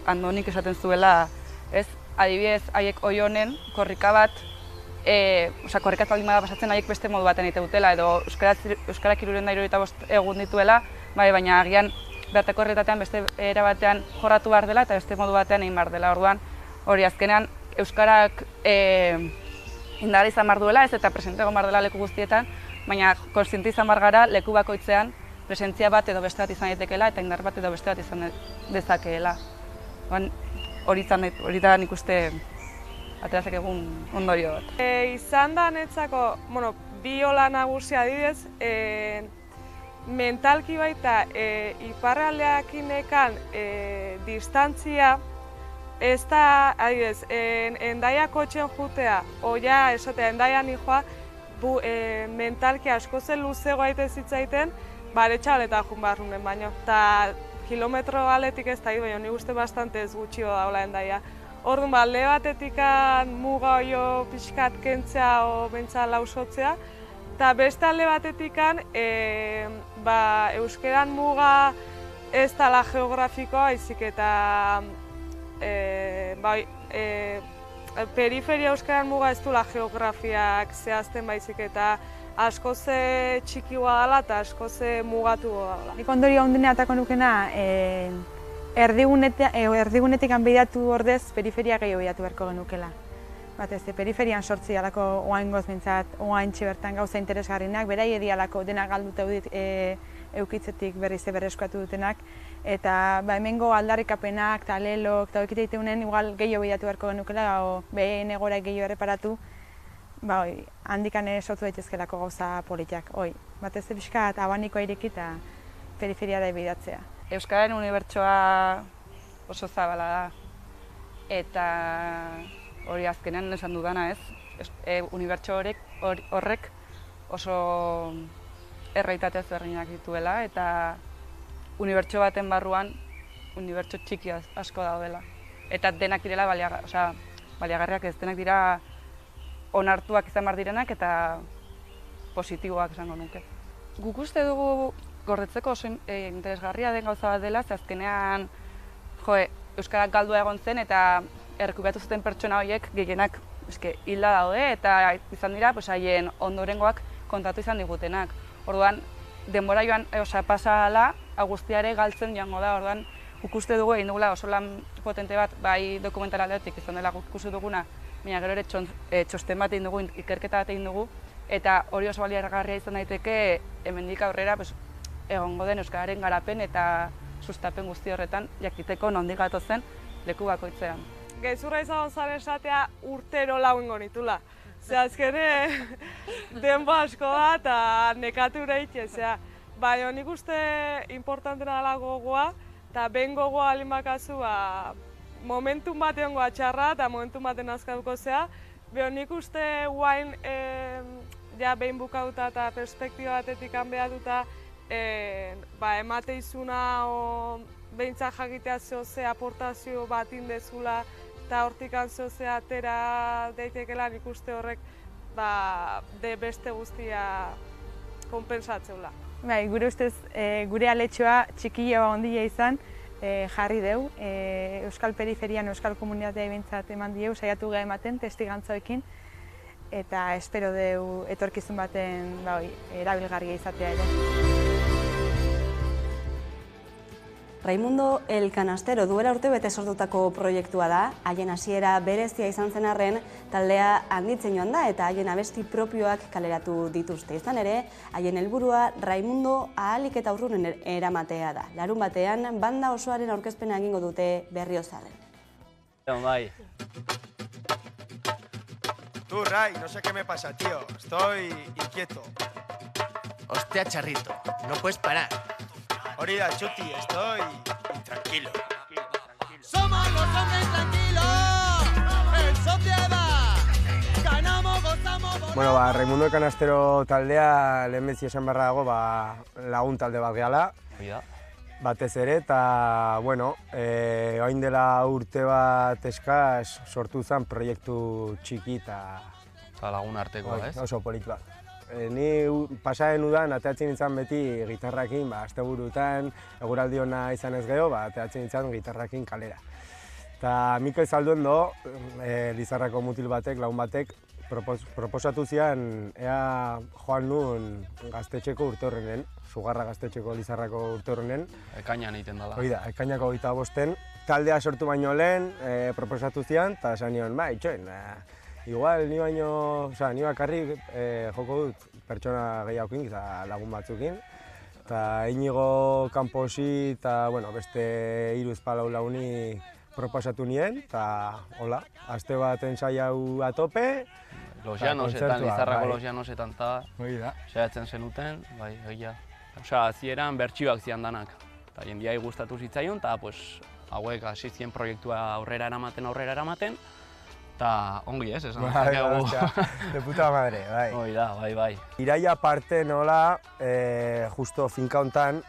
Andonik esaten zuela, ez, adibidez, haiek Oionen korrika bat, korrika baldin bada pasatzen haiek beste modu baten egite dutela, edo Euskarak 365 egun dituela, baina agian bertako errealitatean beste era batean jorratu behar dela eta beste modu batean egin behar dela. Orduan, hori azkenean Euskarak indarra izan behar duela, ez eta presente egon behar dela leku guztietan, baina kontziente izan behar gara leku bakoitzean presentzia bat edo beste bat izan daitekeela eta indar bat edo beste bat izan dezakeela. Hori da nik uste aterazek egun ondorio bat. Izan da netzako, biola nagusia adibidez, mentalki baita iparraldeakinekan distantzia, ez da, adibidez, Hendaia kotxen jutea, oia esatea Hendaian nijoa, mentalki asko zen luzego aite zitzaiten, bare txaleta jun behar runen baino. Eta kilometro aletik ez da, baina nik uste bastante ez gutxio daula Hendaia. Orduan, alde batetik muga oio pixkat kentzea o bentsa lausotzea, eta beste alde batetik euskeran muga ez dela geografikoa, baizik eta periferia euskeran muga ez duela geografiak zehazten baizik eta asko ze txikiua dela eta asko ze mugatu dela. Nik ondorio handena atako nukena, erdigunetik begiratu ordez periferia gehiago begiratu beharko genukela. Batez, periferian sortzi alako oaingoz bintzat, oaintxe bertan gauza interesgarrinak, berai edialako denak galduta eukitzetik berriz berreskuatu dutenak, eta hemengo aldarrikapenak, talelok, eta okite diteunen igual gehiago begiratu beharko genukela, behen egora gehiago erreparatu, handikan sortu daitezkelako gauza politiak. Batez, pixkat abanikoa ireki eta periferia da begiratzea. Euskararen unibertsoa oso zabala da, eta hori azkenean esan dudana ez, unibertso horrek oso errealitate ezberdinak dituela eta unibertso baten barruan unibertso txiki asko daudela. Eta denak direla baliagarriak ez, denak dira onartuak izan behar direnak eta positiboak esango nuke. Guk uste dugu gordetzeko oso interesgarria den gauza bat dela, ze azkenean Euskarak galdua egon zen eta errekuperatu zuten pertsona horiek gehienak hilda daude eta izan dira haien ondorengoak kontatu izan digutenak. Orduan, denbora joan pasa ala, guztiare galtzen joango da. Orduan, ikuste dugu egin dugula oso lan potente bat, bai dokumentalaletik izan dela ikusi duguna, baina gero ere txosten bat egin dugu, ikerketa bat egin dugu, eta hori oso baliagarria izan daiteke hemendik aurrera egongo den Euskararen garapen eta sustapen guzti horretan jakiteko nondik gatozen leku bakoitzean. Gezurra izan zaren esatea urtero lauengo nitula. Ze azkene denbo asko da eta nekatu ureit, baina nik uste importantena dela gogoa, eta behin gogoa alin bakazu momentun bat egon goa txarra eta momentun baten azkaduko zea, baina nik uste guain behin bukauta eta perspektiba batetik behatuta emate izuna behintzat jakitea ze aportazio bat indezula eta hortik ze atera daitekela nik uste horrek beste guztia konpensatzeula. Gure ustez, gure aletxoa txikila ondia izan jarri deu. Euskal periferian, Euskal komunitatea bintzat eman dieu, saiatu gara ematen testigantzoekin, eta espero deu etorkizun baten erabilgarria izatea ere. Raimundo El Canastero duela urtebete sortutako proiektua da, haien hasiera berezia izan zen arren, taldea handitzen joan da eta haien abesti propioak kaleratu dituzte. Izan ere, haien helburua Raimundo ahalik eta urrunen eramatea da. Larun batean, banda osoaren aurkezpena egingo dute Berriozarren. Bai. Tú, Ray, no sé qué me pasa, tío. Estoy inquieto. Hostia, Charrito, no puedes parar. Hori da, Chuti, estoy intranquilo. Somos los hombres tranquilos en sociedad. Bueno, Raimundo Kanastero taldea lehen bezi esan beharra dago lagun talde bat gehala. Batez ere, eta, bueno, orain dela urte bat eskas sortu zen proiektu txiki eta lagun artekoa, ez? Oso polit bat. Ni pasaren udan ateatzen nintzen beti gitarrakin, asteburutan, eguraldi ona izan ez geho, ateatzen nintzen gitarrakin kalera. Eta Mikel Zalduendo, Lizarrako mutil batek, lagun batek, proposatu zian ea joan nuen gaztetxeko urte horrenen, Sugarra gaztetxeko Lizarrako urte horrenen. Ekainan egiten dela. Hoi da, ekainako 25. Taldea sortu baino lehen, proposatu zian, eta esan nion, itxoin, igual ni baino, ni bakarrik joko dut pertsona gehiagokin, lagun batzukin. Eta Inigo Camposi eta beste 3-4 laguni proposatu nien, eta hola, aste bat ensaiau atope. Los Llanosetan, Lizarrako Los Llanosetan saiatzen zenuten, bai, egia. Hasieran bertsioak zian danak, eta jendiai gustatu zitzaion, eta hauek hasi zien proiektua aurrera eramaten, eta ongi ez, esan dezakegu. De puta madre, bai. Hoi da, bai. Iraia aparte nola, justo finka hontan,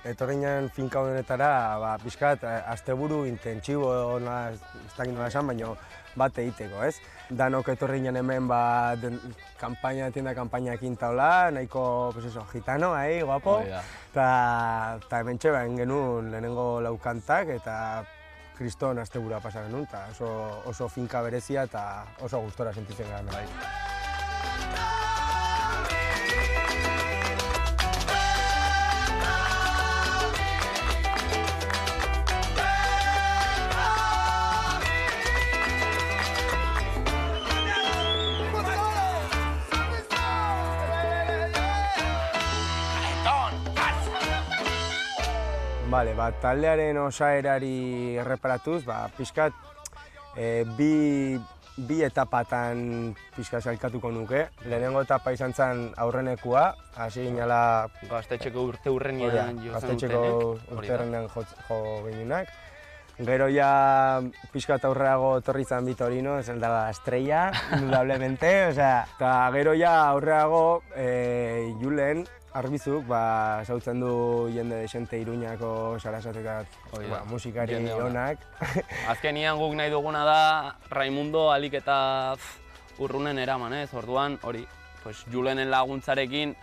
etorri ginen finka honetara, pixkat, asteburu intentsibo, ez dakit nola esan, baina bat egiteko, ez? Danok etorri ginen hemen tienda kanpainaekin taula, nahiko, gitano, guapo. Eta hemen txeban genuen lehenengo laukantak, eta kriston asteburua pasa genuen, eta oso finka berezia eta oso gustora sentitzen gara. Taldearen osaerari erreparatuz, pixkat bi etapatan pixkat sailkatuko nuke. Lehenengo etapa izan zen aurrenekua, hasi ginela... Gaztetxeko urte hurrenean jo zen Gaztetxeko urte hurrenean jo ginenak. Gero ja pixkat aurreago etorri zen Vitorino, ez da la estrella, indudablemente. Eta gero ja aurreago Julen, Arbizuk, zautzen du jende desente Iruñako Sarasatekat musikari onak. Azkenian guk nahi duguna da Raimundo alik eta urrunen eraman, ez? Orduan, hori, Julenen laguntzarekin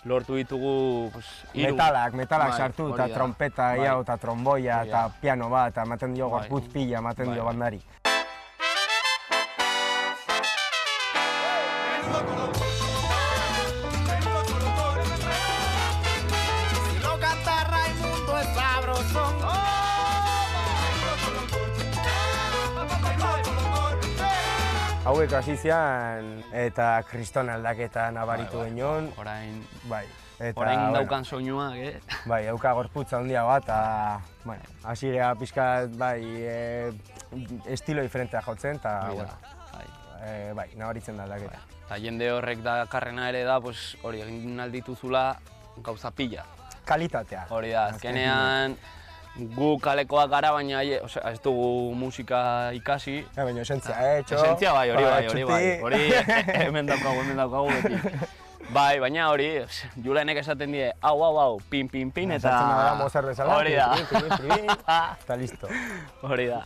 lortu ditugu metalak sartu, eta trompeta, eta tromboia, eta piano bat, eta ematen dio gorputz pila, ematen dio bandari. Hauek hasi zian eta kriston aldaketa nabaritu genion. Orain daukan soinua, Bai, dauka gorputza handia bat, eta hasi geha pixkat estilo diferentea jotzen, eta nabaritzen da aldaketa. Eta jende horrek dakarrena ere da, hori egin aldituzula gauza pila. Kalitatea. Hori da, azkenean gu kalekoak gara, baina ez dugu musika ikasi. Baina esentzia, Esentzia bai, hori hemen daukagu beti. Bai, baina hori, Julenek esaten die, hau, pin, eta... Mozart bezala, hori da. Eta listo. Hori da.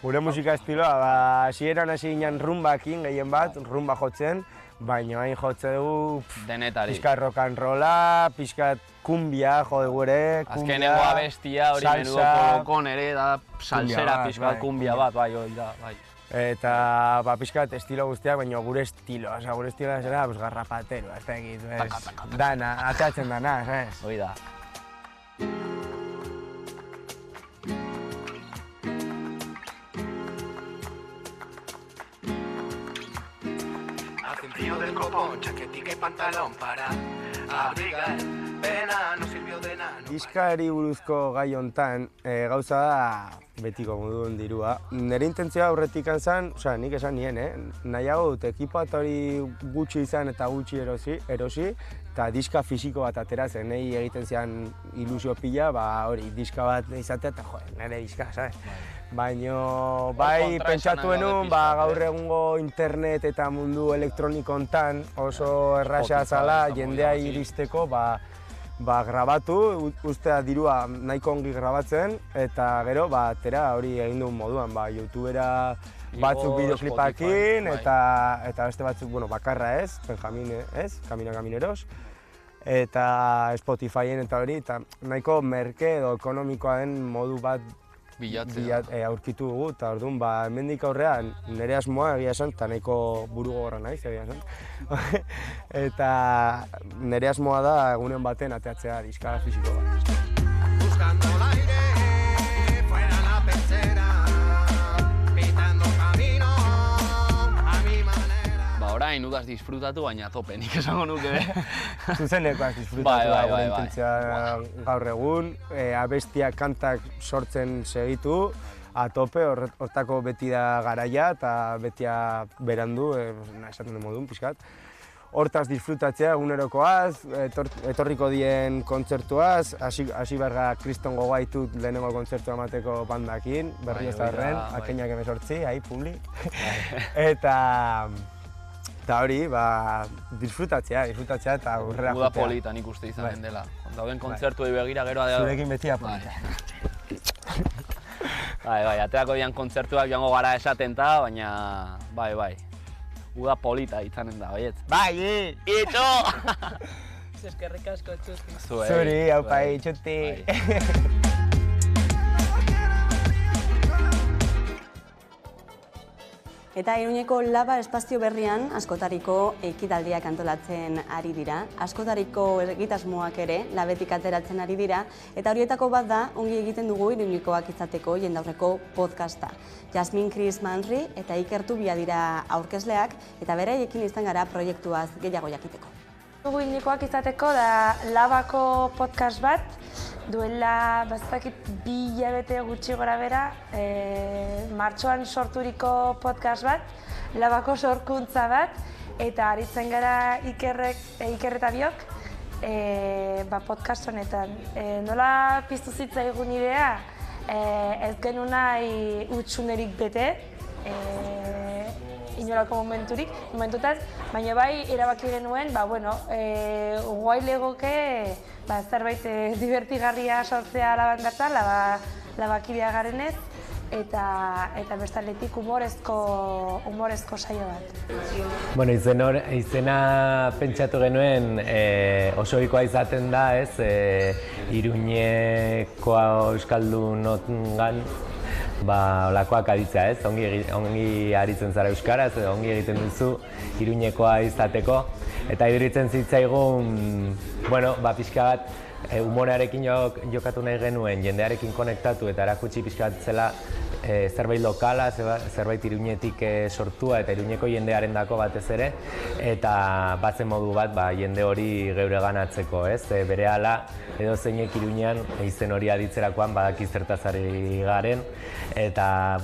Gure musika estiloa, hasieran hasi ginen rumbakin gehien bat, rumba jotzen, baina hain jotze dugu... Denetari. Pixkat rock and rolla, pixkat kumbia, jode gure, kumbia... Azkeneko abestia, hori menudo polokon ere, da salsera pixkat kumbia bat, bai, hori da, bai. Eta pixkat estilo guztiak, baina gure estilo, gure estilo zera garrapatero, ez da egit, dana, atatzen dana, ez? Hori da. Hace un frío del copón, chaquetica y pantalón para abrigar. Pena no sirvió de nada. diskari buruzko gai hontan gauza da betiko moduen dirua. Nire intentzioa aurretik zen, nik esan nien, nahiago dut ekipatori gutxi izan eta gutxi erosi, eta diska fisiko bat atera zen, nahi egiten zian ilusio pila, hori, diska bat izatea, eta nire diska, sabes? Baina, bai, pentsatu enun, gaur egungo internet eta mundu elektroniko hontan oso erraxa zala, jendea iristeko, grabatu, ustea dirua nahiko ongi grabatzen, eta gero, atera hori egin duen moduan, YouTubera batzuk bideoklipakin, eta beste batzuk, bakarra ez, Benjamin ez, Camina Camineros, eta Spotifyen eta hori, eta nahiko merke edo ekonomikoa den modu bat aurkitu dugu, eta orduan, hemendik aurrean nire asmoa egia esan, eta nahiko buru gogorra naiz egia esan. Eta nire asmoa da egunen baten ateatzea diska fisiko bat. Buscando el aire, fuera la pecera, pitando camino a mi manera. Orain udaz disfrutatu, baina tope, nik esango nuke. Zuzeneko az disfrutatu da gure intentzia gaur egun, abestiak kantak sortzen segitu, atope, hortako beti da garaia eta betia berandu, esaten den modun, pixkat. Hortaz disfrutatzea egunerokoaz, etorriko dien kontzertuaz, hasi berga kriston gogaitut lehenengo kontzertua emateko bandakin, berri ez darren, akeinak emezortzi, publik. Eta hori, disfrutatzea eta aurrera jotea. Uda polita nik uste izanen dela. Dauden kontzertuei begira gero adea... Zurekin beti polita. Aterako dian kontzertuak joango gara esaten ta, baina... Uda polita izanen da, baiet. Itxo! Eskerrik asko, Txuti. Zuri, haupai, Txuti. Eta Iruñeko Laba espazio berrian askotariko ekitaldiak antolatzen ari dira. Askotariko egitasmoak ere labetik ateratzen ari dira. Eta horietako bat da, ongi egiten dugu Iruñekoak izateko jendaurreko podcasta. Jasmin Chris Manri eta Iker Tubia dira aurkezleak, eta beraiekin izan gara proiektuaz gehiago jakiteko. Iruñekoak izateko da Labako podcast bat, duela bazakit 2 hilabete gutxi gora bera, martxoan sorturiko podcast bat, Labako sorkuntza bat, eta aritzen gara Iker eta biok podcast honetan. Nola piztu zitzaigun idea, ez genuen nahi utsunerik bete, inolako momentutaz, baina bai erabaki genuen, guai legoke zerbait divertigarria sortzea Laban bertan, Labakidea garenez, eta bestaldetik humorezko saio bat. Izena pentsatu genuen oso ohikoa izaten da, Iruñekoa euskaldunongan olakoak aditzea, ongi aritzen zara euskaraz, ongi egiten duzu Iruñekoa izateko, eta iduritzen zitzaigun, pixka bat, humorearekin jokatu nahi genuen, jendearekin konektatu eta erakutsi pixka bat zela zerbait lokala, zerbait Iruñetik sortua eta Iruñeko jendearendako batez ere, eta batzen modu bat jende hori geure ganatzeko, berehala edo zeinek Iruñean izen hori aditzerakoan badakiz zertaz ari garen, eta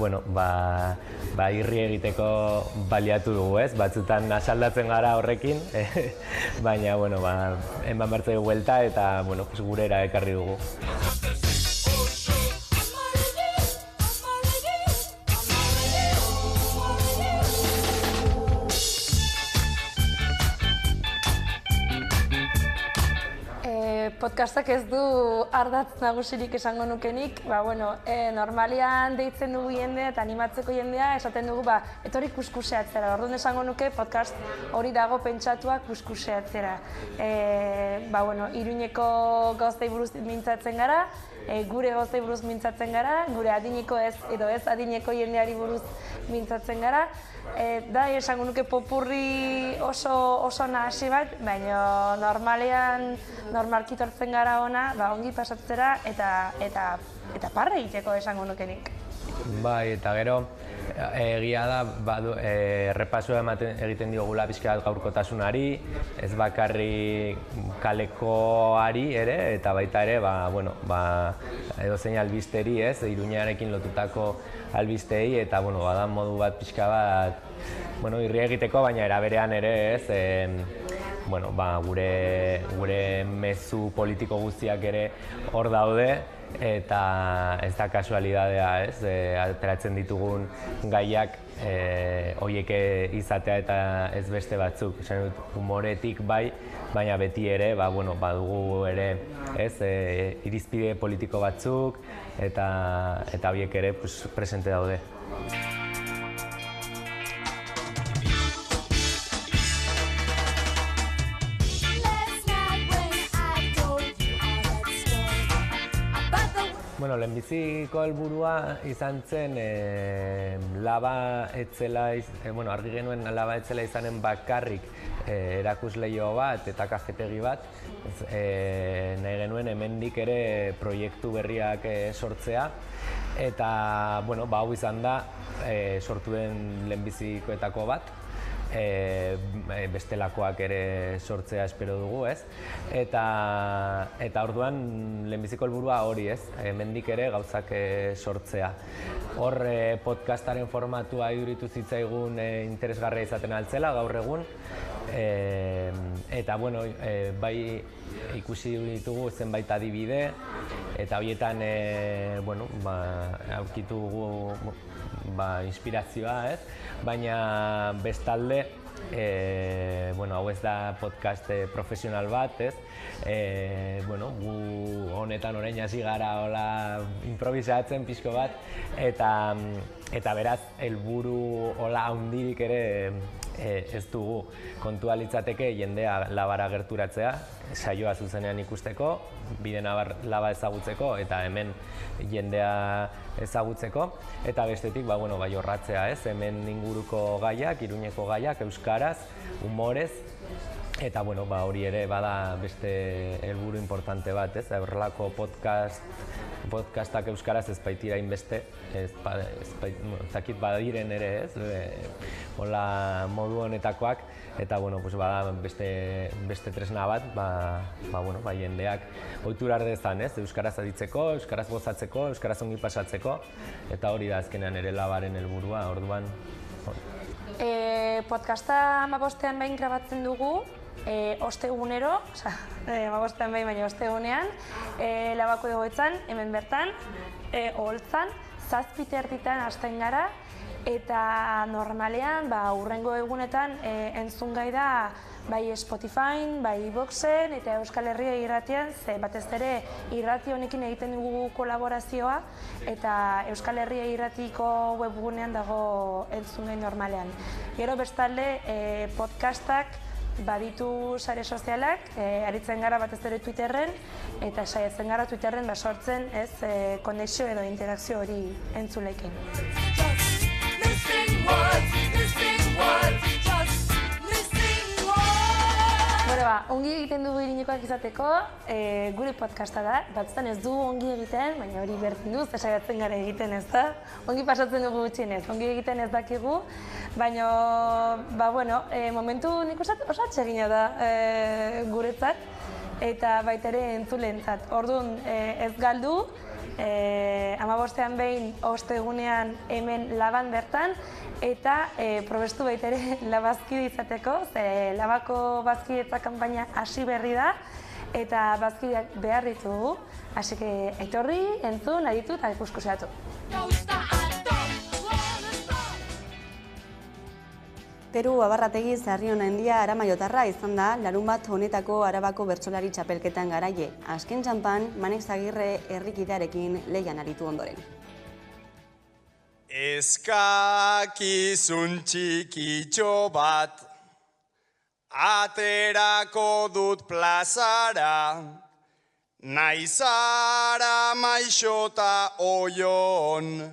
irri egiteko baliatu dugu, batzutan asaldatzen gara horrekin, baina eman bertzei buelta eta gurera ekarri dugu. Podcastak ez du ardatz nagusirik esango nukenik, normalian deitzen dugu jendea eta animatzeko jendea esaten dugu etorri kuskuseatzera. Orduan esango nuke podcast hori dago pentsatua kuskuseatzera. Iruñeko gauzei buruz mintzatzen gara, gure gauzei buruz mintzatzen gara, gure adineko edo ez adineko jendeari buruz mintzatzen gara. Da, esango nuke popurri oso nahasi bat, baina normalki tortzen gara ona, ongi pasatzera eta parra egiteko esango nukenik. Bai, eta gero, egia da, errepasua egiten diogula pixka bat gaurkotasunari, ez bakarri kalekoari ere, eta baita ere, edozein albisteri, ez, Iruñarekin lotutako albistei, eta bada modu bat pixka bat, irri egiteko, baina eraberean ere, ez, gure mezu politiko guztiak ere hor daude, eta ez da kasualidadea, ez, ateratzen ditugun gaiak horiek izatea eta ez beste batzuk. Esan dut, humoretik bai, baina beti ere, badugu ere, ez, irizpide politiko batzuk, eta horiek ere presente daude. Lehenbiziko helburua izan zen laba etzela, argi genuen laba etzela izanen bakarrik erakusleio bat eta kafetegi bat, nahi genuen hemendik ere proiektu berriak sortzea, eta hau izan da sortu den lehenbizikoetako bat, bestelakoak ere sortzea espero dugu, ez? Eta orduan lehenbiziko helburua hori, ez? Hemendik ere gauzak sortzea. Hor podcastaren formatua iduritu zitzaigun interesgarria izaten altzela gaur egun, eta bai ikusi ditugu zenbait adibide, eta horietan aurkitu dugu inspirazioa, ez? Baina bestalde, hau ez da podcast profesional bat, ez? Gu honetan orain hasi gara improvisatzen pixko bat, eta beraz, helburu hola handirik ere ez dugu. Kontua litzateke jendea labara gerturatzea, saioa zuzenean ikusteko, bide laba ezagutzeko eta hemen jendea ezagutzeko, eta bestetik jorratzea, ez? Hemen inguruko gaiak, Iruñeko gaiak, euskaraz, humorez, eta hori ere bada beste helburu importante bat, ez? Horrelako podcastak euskaraz ez baitira inbeste, zakit badiren ere, ez? Hola modu honetakoak, eta bada beste tresna bat, jendeak ohitura dezan, ez? Euskaraz aditzeko, euskaraz gozatzeko, euskaraz ongi pasatzeko, eta hori da azkenean ere labaren helburua, orduan. Podcasta 15ean behin grabatzen dugu, ostegunero, 15ean behin baina ostegunean, Labako egoitzan, hemen bertan, Oholtzan, 7:30 hasten gara, eta normalean, hurrengo egunetan entzun gai da bai Spotify, bai iVooxen eta Euskal Herria irratian, batez ere irrati honekin egiten dugu kolaborazioa, eta Euskal Herria irratiko webgunean dago entzun gai normalean. Gero bestalde podcastak baditu sare sozialak, aritzen gara batez ere Twitterren, eta saiatzen gara Twitterren sortzen konexio edo interakzio hori entzulekin. Ongi egiten dugu Iruñekoak izateko, gure podcasta da, batzutan ez dugu ongi egiten, baina hori berdin duz, saiatzen gara egiten, ez da? Ongi pasatzen dugu gutxienez, ongi egiten ez dakigu, baina, momentu nik uste oso atsegina da guretzat, eta baita ere entzuleentzat. Orduan ez galdu, 15ean behin ostegunean hemen Laban bertan, eta probestu baita ere labazkide izateko, ze Labako bazkidetza kanpaina hasi berri da, eta bazkideak behar ditugu, hasi que etorri, entzun, aditu eta ikuskuseatu. Peru Abarrategi Sarrionendia Aramaiotarra izan da larunbat honetako Arabako bertsolari txapelketan garaile. Azken txanpan, Manex Agirre herrikidearekin lehian aritu ondoren. Eskakizun txikitxo bat aterako dut plazara, naizara maixota oion,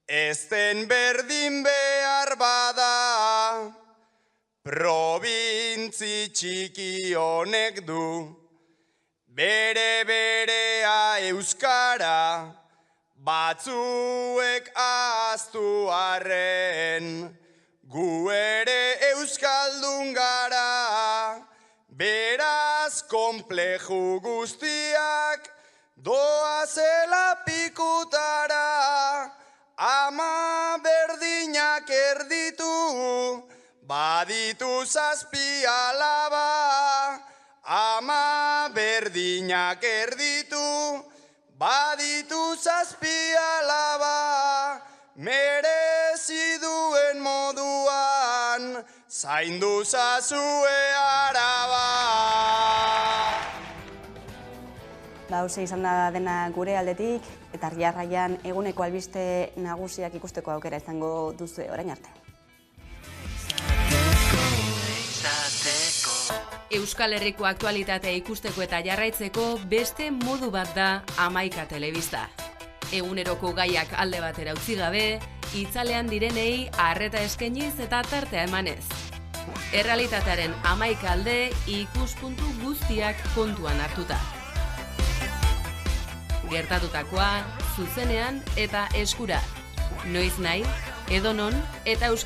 ezten berdin behar bada, probintzi txiki honek du, bere berea euskara, batzuek ahaztu arren, gu ere euskaldun gara, beraz konpleju guztiak doazela pikutara, ama berdinak erditu, baditu zazpi alaba, ama berdinak erditu, baditu zazpi alaba, merezi duen moduan, zaindu zazue Araba. Hauze izan da dena gure aldetik, eta Jarraian eguneko albiste nagusiak ikusteko aukera izango duzu orain arte. Euskal Herriko aktualitatea ikusteko eta jarraitzeko beste modu bat da Hamaika Telebista. Eguneroko gaiak alde batera utzi gabe, itzalean direnei arreta eskainiz eta tartea emanez. Errealitatearen 11 alde ikuspuntu guztiak kontuan hartuta. Gertatutakoa, zuzenean eta eskura. Noiz nahi, edonon eta Euskal